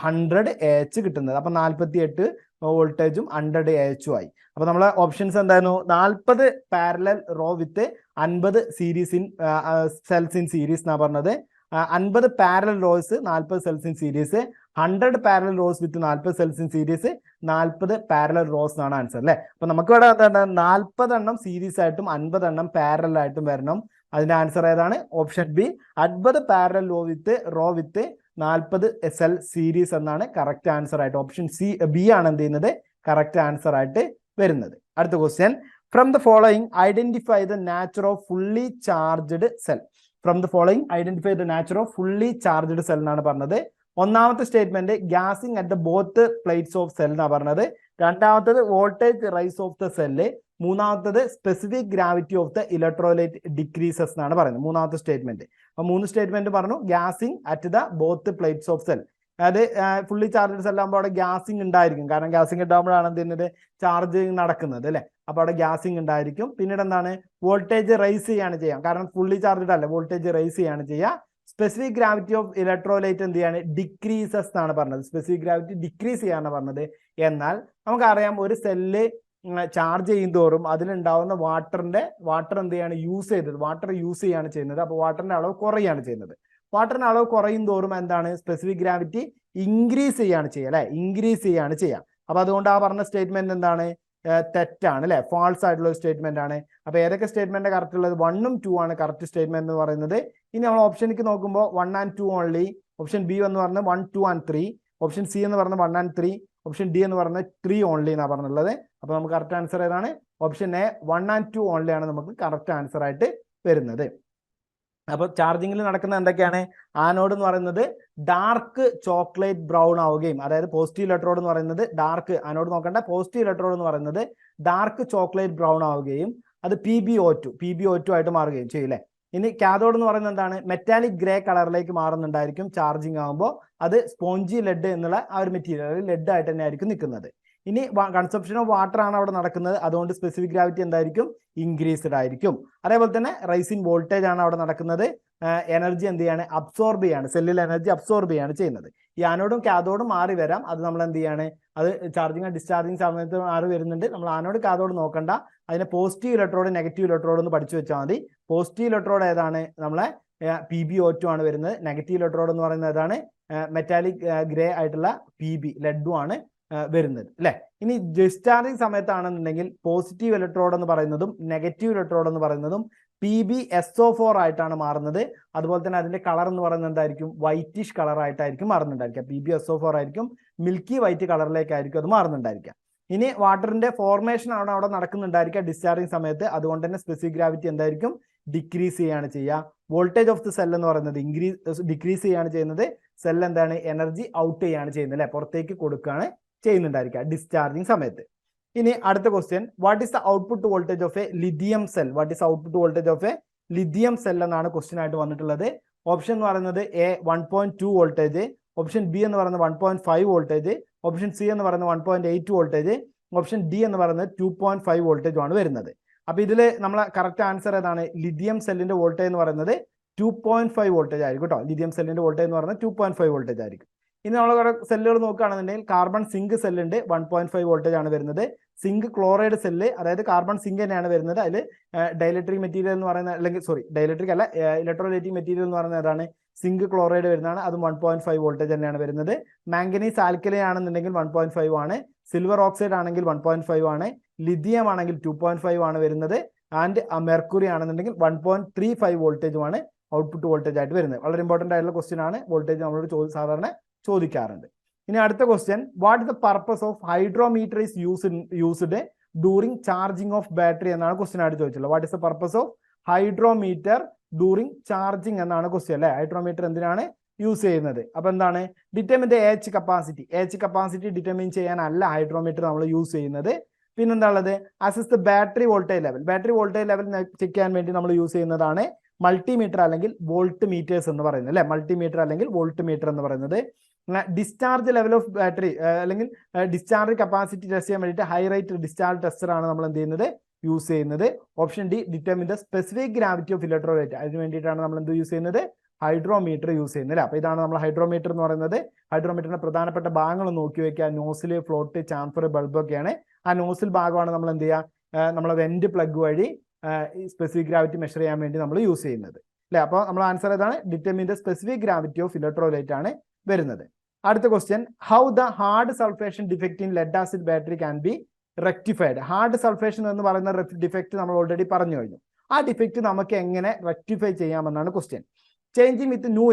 100 AH കിട്ടുന്നത്. അപ്പൊ 48 വോൾട്ടേജും 100 AH ആയി. അപ്പൊ നമ്മളെ ഓപ്ഷൻസ് എന്തായിരുന്നു, 40 parallel row with 50 series in cells in series എന്നാ പറഞ്ഞത്. 50 parallel rows 40 cells in series, 100 parallel rows with 40 cells in series, 40 parallel rows എന്നാണ് ആൻസർ അല്ലെ. അപ്പൊ നമുക്ക് ഇവിടെ എന്താണ്, 40 എണ്ണം സീരീസ് ആയിട്ടും 50 എണ്ണം പാരലൽ ആയിട്ടും വരണം. അതിന്റെ ആൻസർ ഏതാണ്, option B, 50 parallel row with 40 cell series എന്നാണ് കറക്റ്റ് ആൻസർ ആയിട്ട്. ഓപ്ഷൻ ബി ആണ് എന്ത് ചെയ്യുന്നത്, കറക്റ്റ് ആൻസർ ആയിട്ട് വരുന്നത്. അടുത്ത question, from the following identify the nature of fully charged cell. From the following identify the nature of fully charged cell എന്നാണ് പറഞ്ഞത്. ഒന്നാമത്തെ statement gassing at the both plates of cell എന്നാണ് പറഞ്ഞത്. രണ്ടാമത്തത് voltage rise of the cell. മൂന്നാമത്തത് specific gravity of the electrolyte decreases എന്നാണ് പറയുന്നത്, മൂന്നാമത്തെ സ്റ്റേറ്റ്മെന്റ്. അപ്പൊ 3 സ്റ്റേറ്റ്മെന്റ് പറഞ്ഞു, gassing at the both plates of cell. അതായത് ഫുള്ളി ചാർജ്ഡ് സെൽ ആകുമ്പോൾ അവിടെ ഗ്യാസിംഗ് ഉണ്ടായിരിക്കും, കാരണം ഗ്യാസിംഗ് ഉണ്ടാകുമ്പോഴാണ് എന്ത് ചെയ്യുന്നത്, ചാർജിങ് നടക്കുന്നത് അല്ലെ. അപ്പൊ അവിടെ ഗ്യാസിംഗ് ഉണ്ടായിരിക്കും. പിന്നീട് എന്താണ്, വോൾട്ടേജ് റൈസ് ചെയ്യാണ് ചെയ്യാം, കാരണം ഫുള്ളി ചാർജ്ഡ് അല്ല, വോൾട്ടേജ് റൈസ് ചെയ്യാണ് ചെയ്യുക. സ്പെസിഫിക് ഗ്രാവിറ്റി ഓഫ് ഇലക്ട്രോലൈറ്റ് എന്ത് ചെയ്യാണ്, ഡിക്രീസസ് എന്നാണ് പറഞ്ഞത്, സ്പെസിഫിക് ഗ്രാവിറ്റി ഡിക്രീസ് ചെയ്യാനാണ് പറഞ്ഞത്. എന്നാൽ നമുക്കറിയാം ഒരു സെല്ല് ചാർജ് ചെയ്യുന്തോറും അതിലുണ്ടാവുന്ന വാട്ടർ എന്ത് ചെയ്യാണ്, വാട്ടർ യൂസ് ചെയ്യാണ് ചെയ്യുന്നത്. അപ്പോൾ വാട്ടറിന്റെ അളവ് കുറയാണ് ചെയ്യുന്നത്. വാട്ടറിന്റെ അളവ് കുറയും തോറും എന്താണ്, സ്പെസിഫിക് ഗ്രാവിറ്റി ഇൻക്രീസ് ചെയ്യാണ് ചെയ്യുക അല്ലെ, ഇൻക്രീസ് ചെയ്യാണ് ചെയ്യുക. അപ്പൊ അതുകൊണ്ട് ആ പറഞ്ഞ സ്റ്റേറ്റ്മെന്റ് എന്താണ്, തെറ്റാണ് അല്ലെ, ഫാൾസ് ആയിട്ടുള്ള ഒരു സ്റ്റേറ്റ്മെന്റ് ആണ്. അപ്പൊ ഏതൊക്കെ സ്റ്റേറ്റ്മെന്റ് കറക്റ്റ് ഉള്ളത്, 1 ഉം 2 ആണ് കറക്റ്റ് സ്റ്റേറ്റ്മെന്റ് എന്ന് പറയുന്നത്. ഇനി നമ്മൾ ഓപ്ഷനിലേക്ക് നോക്കുമ്പോൾ 1 and 2 ഓൺലി. ഓപ്ഷൻ ബി എന്ന് പറഞ്ഞത് 1, 2 and 3. ഓപ്ഷൻ സി എന്ന് പറഞ്ഞത് 1 and 3. ഓപ്ഷൻ ഡി എന്ന് പറഞ്ഞത് 3 ഓൺലി എന്നാണ് പറഞ്ഞുള്ളത്. അപ്പൊ നമുക്ക് കറക്റ്റ് ആൻസർ ഏതാണ്, ഓപ്ഷൻ എ 1 and 2 ഓൺലി ആണ് നമുക്ക് കറക്റ്റ് ആൻസർ ആയിട്ട് വരുന്നത്. അപ്പൊ ചാർജിങ്ങിൽ നടക്കുന്ന എന്തൊക്കെയാണ്, ആനോഡ് എന്ന് പറയുന്നത് ഡാർക്ക് ചോക്ലേറ്റ് ബ്രൗൺ ആവുകയും, അതായത് പോസിറ്റീവ് ഇലക്ട്രോഡ് എന്ന് പറയുന്നത് ഡാർക്ക്, ആനോഡ് നോക്കണ്ട, പോസിറ്റീവ് ഇലക്ട്രോഡ് എന്ന് പറയുന്നത് ഡാർക്ക് ചോക്ലേറ്റ് ബ്രൗൺ ആവുകയും, അത് PbO2 ആയിട്ട് മാറുകയും ചെയ്യും അല്ലേ. ഇനി കാഥോഡ് എന്ന് പറയുന്നത് എന്താണ്? മെറ്റാലിക് ഗ്രേ കളറിലേക്ക് മാറുന്നുണ്ടായിരിക്കും ചാർജിങ് ആകുമ്പോൾ. അത് സ്പോഞ്ചി ലെഡ് എന്നുള്ള ആ ഒരു മെറ്റീരിയൽ ലെഡ് ആയിട്ട് തന്നെ ആയിരിക്കും നിൽക്കുന്നത്. ഇനി കൺസപ്ഷൻ ഓഫ് വാട്ടർ ആണ് അവിടെ നടക്കുന്നത്, അതുകൊണ്ട് സ്പെസിഫിക് ഗ്രാവിറ്റി എന്തായിരിക്കും? ഇൻക്രീസ്ഡ് ആയിരിക്കും. അതേപോലെ തന്നെ റൈസിങ് വോൾട്ടേജ് ആണ് അവിടെ നടക്കുന്നത്. എനർജി എന്ത് ചെയ്യാണ്? അബ്സോർബ് ചെയ്യാണ്, സെല്ലിൽ എനർജി അബ്സോർബ് ചെയ്യാണ് ചെയ്യുന്നത്. ഈ ആനോഡും കാഥോഡും മാറി വരാം, അത് നമ്മൾ എന്ത് ചെയ്യാണ്? അത് ചാർജിങ് ഡിസ്ചാർജിങ് സമയത്ത് മാറി വരുന്നുണ്ട്. നമ്മൾ ആനോഡ് കാഥോഡ് നോക്കണ്ട, അതിനെ പോസിറ്റീവ് ഇലക്ട്രോഡ് നെഗറ്റീവ് ഇലക്ട്രോഡ് എന്ന് പഠിച്ചു വെച്ചാൽ മതി. പോസിറ്റീവ് ഇലക്ട്രോഡ് ഏതാണ്? നമ്മളെ PbO2 ആണ് വരുന്നത്. നെഗറ്റീവ് ഇലക്ട്രോഡ് എന്ന് പറയുന്നത് ഏതാണ്? മെറ്റാലിക് ഗ്രേ ആയിട്ടുള്ള ലെഡും ആണ് വരുന്നത് അല്ലെ. ഇനി ഡിസ്ചാർജിങ് സമയത്താണെന്നുണ്ടെങ്കിൽ പോസിറ്റീവ് ഇലക്ട്രോഡ് എന്ന് പറയുന്നതും നെഗറ്റീവ് ഇലക്ട്രോഡ് എന്ന് പറയുന്നതും PbSO4 ആയിട്ടാണ് മാറുന്നത്. അതുപോലെ തന്നെ അതിന്റെ കളർ എന്ന് പറയുന്നത് എന്തായിരിക്കും? വൈറ്റിഷ് കളർ ആയിട്ടായിരിക്കും മാറുന്നുണ്ടായിരിക്കുക. PbSO4 ആയിരിക്കും, മിൽക്കി വൈറ്റ് കളറിലേക്കായിരിക്കും അത് മാറുന്നുണ്ടായിരിക്കുക. ഇനി വാട്ടറിന്റെ ഫോർമേഷൻ ആണ് അവിടെ നടക്കുന്നുണ്ടായിരിക്കുക ഡിസ്ചാർജിങ് സമയത്ത്. അതുകൊണ്ട് തന്നെ സ്പെസിഫിക് ഗ്രാവിറ്റി എന്തായിരിക്കും? ഡിക്രീസ് ചെയ്യാണ് ചെയ്യുക. വോൾട്ടേജ് ഓഫ് ദി സെൽ എന്ന് പറയുന്നത് ഡിക്രീസ് ചെയ്യാണ് ചെയ്യുന്നത്. സെൽ എന്താണ്? എനർജി ഔട്ട് ചെയ്യാണ് ചെയ്യുന്നത് അല്ലെ, പുറത്തേക്ക് കൊടുക്കുകയാണ് ചെയ്യുന്നുണ്ടായിരിക്കുക ഡിസ്ചാർജിങ് സമയത്ത്. ഇനി അടുത്ത question, what is the output voltage of A lithium cell? What is output voltage of A lithium cell എന്നാണ് ക്വസ്റ്റ്യൻ ആയിട്ട് വന്നിട്ടുള്ളത്. ഓപ്ഷൻ എന്ന് പറയുന്നത് A 1.2 വോൾട്ടേജ്, ഓപ്ഷൻ B എന്ന് പറയുന്നത് 1.5 വോൾട്ടേജ്, ഓപ്ഷൻ C എന്ന് പറയുന്നത് 1.8 വോൾട്ടേജ്, ഓപ്ഷൻ D എന്ന് പറയുന്നത് 2.5 വോൾട്ടേജ് ആണ് വരുന്നത്. അപ്പൊ ഇതിൽ നമ്മളെ കറക്റ്റ് ആൻസർ ഏതാണ്? ലിഥിയം സെല്ലിന്റെ വോൾട്ടേജ് എന്ന് പറയുന്നത് 2.5 വോൾട്ടേജ് ആയിരിക്കും കേട്ടോ. ലിഥിയം സെല്ലിന്റെ വോൾട്ടേജ് എന്ന് പറയുന്നത് 2.5 വോൾട്ടേജ് ആയിരിക്കും. ഇനി നമ്മൾ സെല്ലുകൾ നോക്കുകയാണെന്നുണ്ടെങ്കിൽ കാർബൺ സിങ്ക് സെല്ലുണ്ട്, 1.5 വോൾട്ടേജ് ആണ് വരുന്നത്. സിങ്ക് ക്ലോറൈഡ് സെല്ല്, അതായത് കാർബൺ സിങ്ക് തന്നെയാണ് വരുന്നത്. അതിൽ ഡൈലക്ട്രിക് മെറ്റീരിയൽ എന്ന് പറയുന്ന, അല്ലെങ്കിൽ ഡൈലക്ട്രിക് അല്ല, ഇലക്ട്രോലൈറ്റിക് മെറ്റീരിയൽ എന്ന് പറയുന്നത് ഏതാണ്? സിങ്ക് ക്ലോറൈഡ് വരുന്നതാണ്. അതും 1.5 വോൾട്ടേജ് തന്നെയാണ് വരുന്നത്. മാംഗനീസ് ആൽക്കലി ആണെന്നുണ്ടെങ്കിൽ 1.5 ആണ്. സിൽവർ ഓക്സൈഡ് ആണെങ്കിൽ 1.5 ആണ്. ലിഥിയം ആണെങ്കിൽ 2.5 ആണ് വരുന്നത്. ആൻഡ് മെർക്കുറി ആണെന്നുണ്ടെങ്കിൽ 1.35 വോൾട്ടേജുമാണ് ഔട്ട്പുട്ട് വോൾട്ടേജ് ആയിട്ട് വരുന്നത്. വളരെ ഇമ്പോർട്ടന്റ് ആയിട്ടുള്ള ക്വസ്റ്റ്യൻ ആണ്. വോൾട്ടേജ് നമ്മളോട് സാധാരണ ചോദിക്കാറുണ്ട്. ഇനി അടുത്ത question, what is the purpose of hydrometer is used during charging of battery എന്നാണ് ക്വസ്റ്റ്യൻ ആയിട്ട് ചോദിച്ചുള്ളത്. What is the purpose of hydrometer during charging എന്നാണ് ക്വസ്റ്റ്യൻ അല്ലെ. ഹൈഡ്രോമീറ്റർ എന്തിനാണ് യൂസ് ചെയ്യുന്നത്? അപ്പൊ എന്താണ്? ഡിറ്റർമിൻ എച്ച് കപ്പാസിറ്റി ഡിറ്റർമിൻ ചെയ്യാനല്ല ഹൈഡ്രോമീറ്റർ നമ്മൾ യൂസ് ചെയ്യുന്നത്. പിന്നെന്താണുള്ളത്? Assess the battery voltage level check ചെയ്യാൻ വേണ്ടി നമ്മൾ യൂസ് ചെയ്യുന്നതാണ് മൾട്ടിമീറ്റർ അല്ലെങ്കിൽ വോൾട്ട് മീറ്റേഴ്സ് എന്ന് പറയുന്നത് അല്ലെ. മൾട്ടിമീറ്റർ അല്ലെങ്കിൽ വോൾട്ട് മീറ്റർ എന്ന് പറയുന്നത്. ഡിസ്ചാർജ് ലെവൽ ഓഫ് ബാറ്ററി അല്ലെങ്കിൽ ഡിസ്ചാർജ് കപ്പാസിറ്റി ടെസ്റ്റ് ചെയ്യാൻ വേണ്ടിയിട്ട് ഹൈ റേറ്റ് ഡിസ്ചാർജ് ടെസ്റ്റർ ആണ് നമ്മൾ എന്ത് ചെയ്യുന്നത്? യൂസ് ചെയ്യുന്നത്. Option D, determine the specific gravity of electrolyte. അതിന് വേണ്ടിയിട്ടാണ് നമ്മൾ എന്ത് യൂസ് ചെയ്യുന്നത്? ഹൈഡ്രോമീറ്റർ യൂസ് ചെയ്യുന്നത് അല്ലേ. അപ്പൊ ഇതാണ് നമ്മൾ ഹൈഡ്രോമീറ്റർ എന്ന് പറയുന്നത്. ഹൈഡ്രോമീറ്ററിന്റെ പ്രധാനപ്പെട്ട ഭാഗങ്ങൾ നോക്കി വെക്കുക. നോസില്, ഫ്ലോട്ട്, ചാംഫർ, ബൾബ് ഒക്കെയാണ്. ആ നോസിൽ ഭാഗമാണ് നമ്മൾ എന്ത് ചെയ്യുക? നമ്മളെ വെന്റ് പ്ലഗ് വഴി സ്പെസിഫിക് ഗ്രാവിറ്റി മെഷർ ചെയ്യാൻ വേണ്ടി നമ്മൾ യൂസ് ചെയ്യുന്നത് അല്ലെ. അപ്പോൾ നമ്മൾ ആൻസർ ഏതാണ്? Determine the specific gravity of electrolyte ആണ് വരുന്നത്. അടുത്ത question, how the hard sulphation defect in lead acid battery can be rectified? Hard sulphation എന്ന് പറയുന്ന ഡിഫക്റ്റ് നമ്മൾ ഓൾറെഡി പറഞ്ഞു കഴിഞ്ഞു. ആ ഡിഫക്റ്റ് നമുക്ക് എങ്ങനെ റെക്ടിഫൈ ചെയ്യാമെന്നാണ് question. Changing with new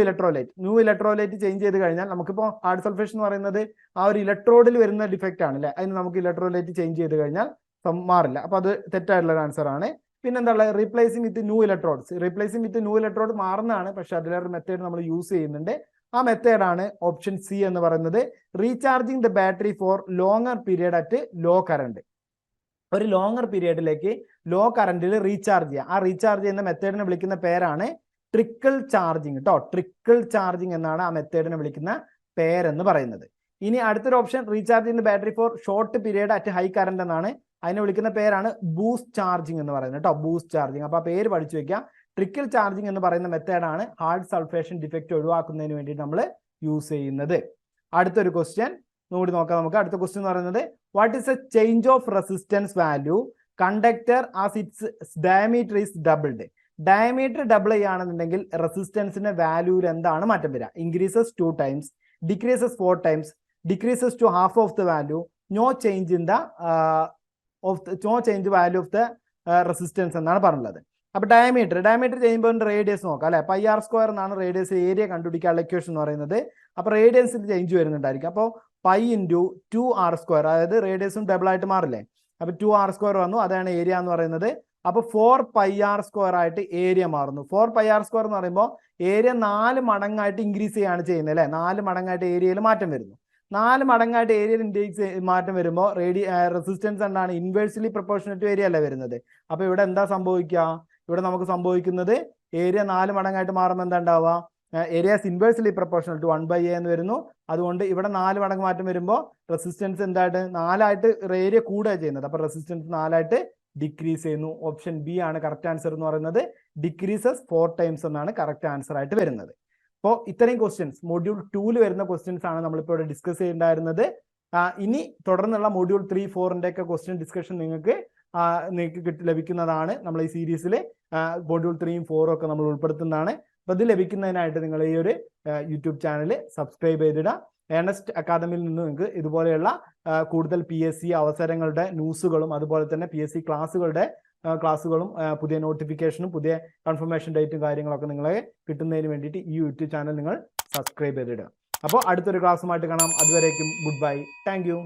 electrolyte change ചെയ്ത് കഴിഞ്ഞാൽ നമുക്കിപ്പോൾ ഹാർഡ് സൾഫേഷൻ എന്ന് പറയുന്നത് ആ ഒരു ഇലക്ട്രോഡിൽ വരുന്ന ഡിഫക്റ്റ് ആണ് അല്ലെ. അതിന് നമുക്ക് ഇലക്ട്രോലൈറ്റ് ചേഞ്ച് ചെയ്ത് കഴിഞ്ഞാൽ മാറില്ല. അപ്പൊ അത് തെറ്റായിട്ടുള്ള ആൻസർ ആണ്. പിന്നെന്താ? റീപ്ലേസിംഗ് വിത്ത് ന്യൂ ഇലക്ട്രോഡ് മാറുന്നതാണ്, പക്ഷെ അതിലൊരു മെത്തേഡ് നമ്മൾ യൂസ് ചെയ്യുന്നുണ്ട്. ആ മെത്തേഡാണ് ഓപ്ഷൻ സി എന്ന് പറയുന്നത്. Recharging the battery for longer period at low current. ഒരു ലോങ്ങർ പീരിയഡിലേക്ക് ലോ കറണ്ടിൽ റീചാർജ് ചെയ്യുക. ആ റീചാർജ് ചെയ്യുന്ന മെത്തേഡിനെ വിളിക്കുന്ന പേരാണ് ട്രിക്കിൾ ചാർജിങ് കേട്ടോ. ട്രിക്കിൾ ചാർജിങ് എന്നാണ് ആ മെത്തേഡിനെ വിളിക്കുന്ന പേരെന്ന് പറയുന്നത്. ഇനി അടുത്തൊരു option, recharging the battery for short period at high current എന്നാണ്. അതിനെ വിളിക്കുന്ന പേരാണ് ബൂസ്റ്റ് ചാർജിങ് എന്ന് പറയുന്നത് കേട്ടോ. Boost charging. അപ്പൊ ആ പേര് പഠിച്ചു വെക്കുക. ട്രിക്കിൾ ചാർജിങ് എന്ന് പറയുന്ന മെത്തേഡാണ് ഹാർഡ് സൾഫേഷൻ ഡിഫക്റ്റ് ഒഴിവാക്കുന്നതിന് വേണ്ടി നമ്മൾ യൂസ് ചെയ്യുന്നത്. അടുത്തൊരു ക്വസ്റ്റ്യൻ കൂടി നോക്കാം നമുക്ക്. അടുത്ത ക്വസ്റ്റ്യൻ എന്ന് പറയുന്നത്, what is a change of resistance value conductor as its diameter is doubled? Diameter double ചെയ്യുകയാണെന്നുണ്ടെങ്കിൽ റെസിസ്റ്റൻസിന്റെ വാല്യൂവിൽ എന്താണ് മാറ്റം വരിക? Increases 2 times, decreases 4 times, decreases to half of the value, no change in the value of the resistance എന്നാണ് പറഞ്ഞത്. അപ്പൊ diameter ചെയ്യുമ്പോൾ റേഡിയസ് നോക്കാം അല്ലെ. πr² എന്നാണ് റേഡിയസ് ഏരിയ കണ്ടുപിടിക്കാനുള്ള ഇക്വേഷൻ എന്ന് പറയുന്നത്. അപ്പൊ റേഡിയൻസിൽ ചേഞ്ച് വരുന്നുണ്ടായിരിക്കും. അപ്പോൾ π × 2r², അതായത് റേഡിയസും ഡബിൾ ആയിട്ട് മാറില്ലേ. അപ്പൊ 2r² വന്നു, അതാണ് ഏരിയ എന്ന് പറയുന്നത്. അപ്പൊ 4πr² ആയിട്ട് ഏരിയ മാറുന്നു. 4πr² എന്ന് പറയുമ്പോൾ ഏരിയ 4 മടങ്ങായിട്ട് ഇൻക്രീസ് ചെയ്യാണ് ചെയ്യുന്നത് അല്ലെ. 4 മടങ്ങായിട്ട് ഏരിയയിൽ മാറ്റം വരുന്നു. 4 മടങ്ങായിട്ട് ഏരിയയിൽ ഇൻഡെക്സ് മാറ്റം വരുമ്പോൾ റെസിസ്റ്റൻസ് എന്താണ് ഇൻവേഴ്സ്ലി പ്രൊപ്പോർഷണൽ ടു ഏരിയ അല്ല വരുന്നത്. അപ്പോൾ ഇവിടെ എന്താ സംഭവിക്കുക? ഇവിടെ നമുക്ക് സംഭവിക്കുന്നത് ഏരിയ 4 മടങ്ങായിട്ട് മാറുമ്പോൾ എന്താ ഉണ്ടാവുക? Areas inversely proportional to 1/a എന്ന് വരുന്നു. അതുകൊണ്ട് ഇവിടെ 4 മടങ്ങ് മാറ്റം വരുമ്പോൾ റെസിസ്റ്റൻസ് എന്തായിട്ട് 4ആയിട്ട് ഏരിയ കൂടുക ചെയ്യുന്നത്. അപ്പോൾ റെസിസ്റ്റൻസ് 4ആയിട്ട് ഡിക്രീസ് ചെയ്യുന്നു. ഓപ്ഷൻ ബി ആണ് കറക്റ്റ് ആൻസർ എന്ന് പറയുന്നത്. ഡിക്രീസസ് 4 ടൈംസ് എന്നാണ് കറക്റ്റ് ആൻസർ ആയിട്ട് വരുന്നത്. അപ്പോൾ ഇത്രയും ക്വസ്റ്റ്യൻസ് മൊഡ്യൂൾ 2 ആണ് നമ്മളിപ്പോൾ ഇവിടെ ഡിസ്കസ് ചെയ്യേണ്ടായിരുന്നത്. ഇനി തുടർന്നുള്ള മൊഡ്യൂൾ 3, 4 ഒക്കെ ക്വസ്റ്റ്യൻ ഡിസ്കഷൻ നിങ്ങൾക്ക് ലഭിക്കുന്നതാണ്. നമ്മൾ ഈ സീരീസിൽ മൊഡ്യൂൾ 3, 4 ഒക്കെ നമ്മൾ ഉൾപ്പെടുത്തുന്നതാണ്. അപ്പോൾ ഇത് ലഭിക്കുന്നതിനായിട്ട് നിങ്ങൾ ഈ ഒരു യൂട്യൂബ് ചാനൽ സബ്സ്ക്രൈബ് ചെയ്തിടുക. ഏണസ്റ്റ് അക്കാദമിയിൽ നിന്ന് നിങ്ങൾക്ക് ഇതുപോലെയുള്ള കൂടുതൽ PSC അവസരങ്ങളുടെ ന്യൂസുകളും അതുപോലെ തന്നെ PSC ക്ലാസ്സുകളും പുതിയ നോട്ടിഫിക്കേഷനും പുതിയ കൺഫർമേഷൻ ഡേറ്റും കാര്യങ്ങളൊക്കെ നിങ്ങളെ കിട്ടുന്നതിന് വേണ്ടിയിട്ട് ഈ യൂട്യൂബ് ചാനൽ നിങ്ങൾ സബ്സ്ക്രൈബ് ചെയ്തിടുക. അപ്പോൾ അടുത്തൊരു ക്ലാസ്സുമായിട്ട് കാണാം. അതുവരേക്കും ഗുഡ് ബൈ. Thank you.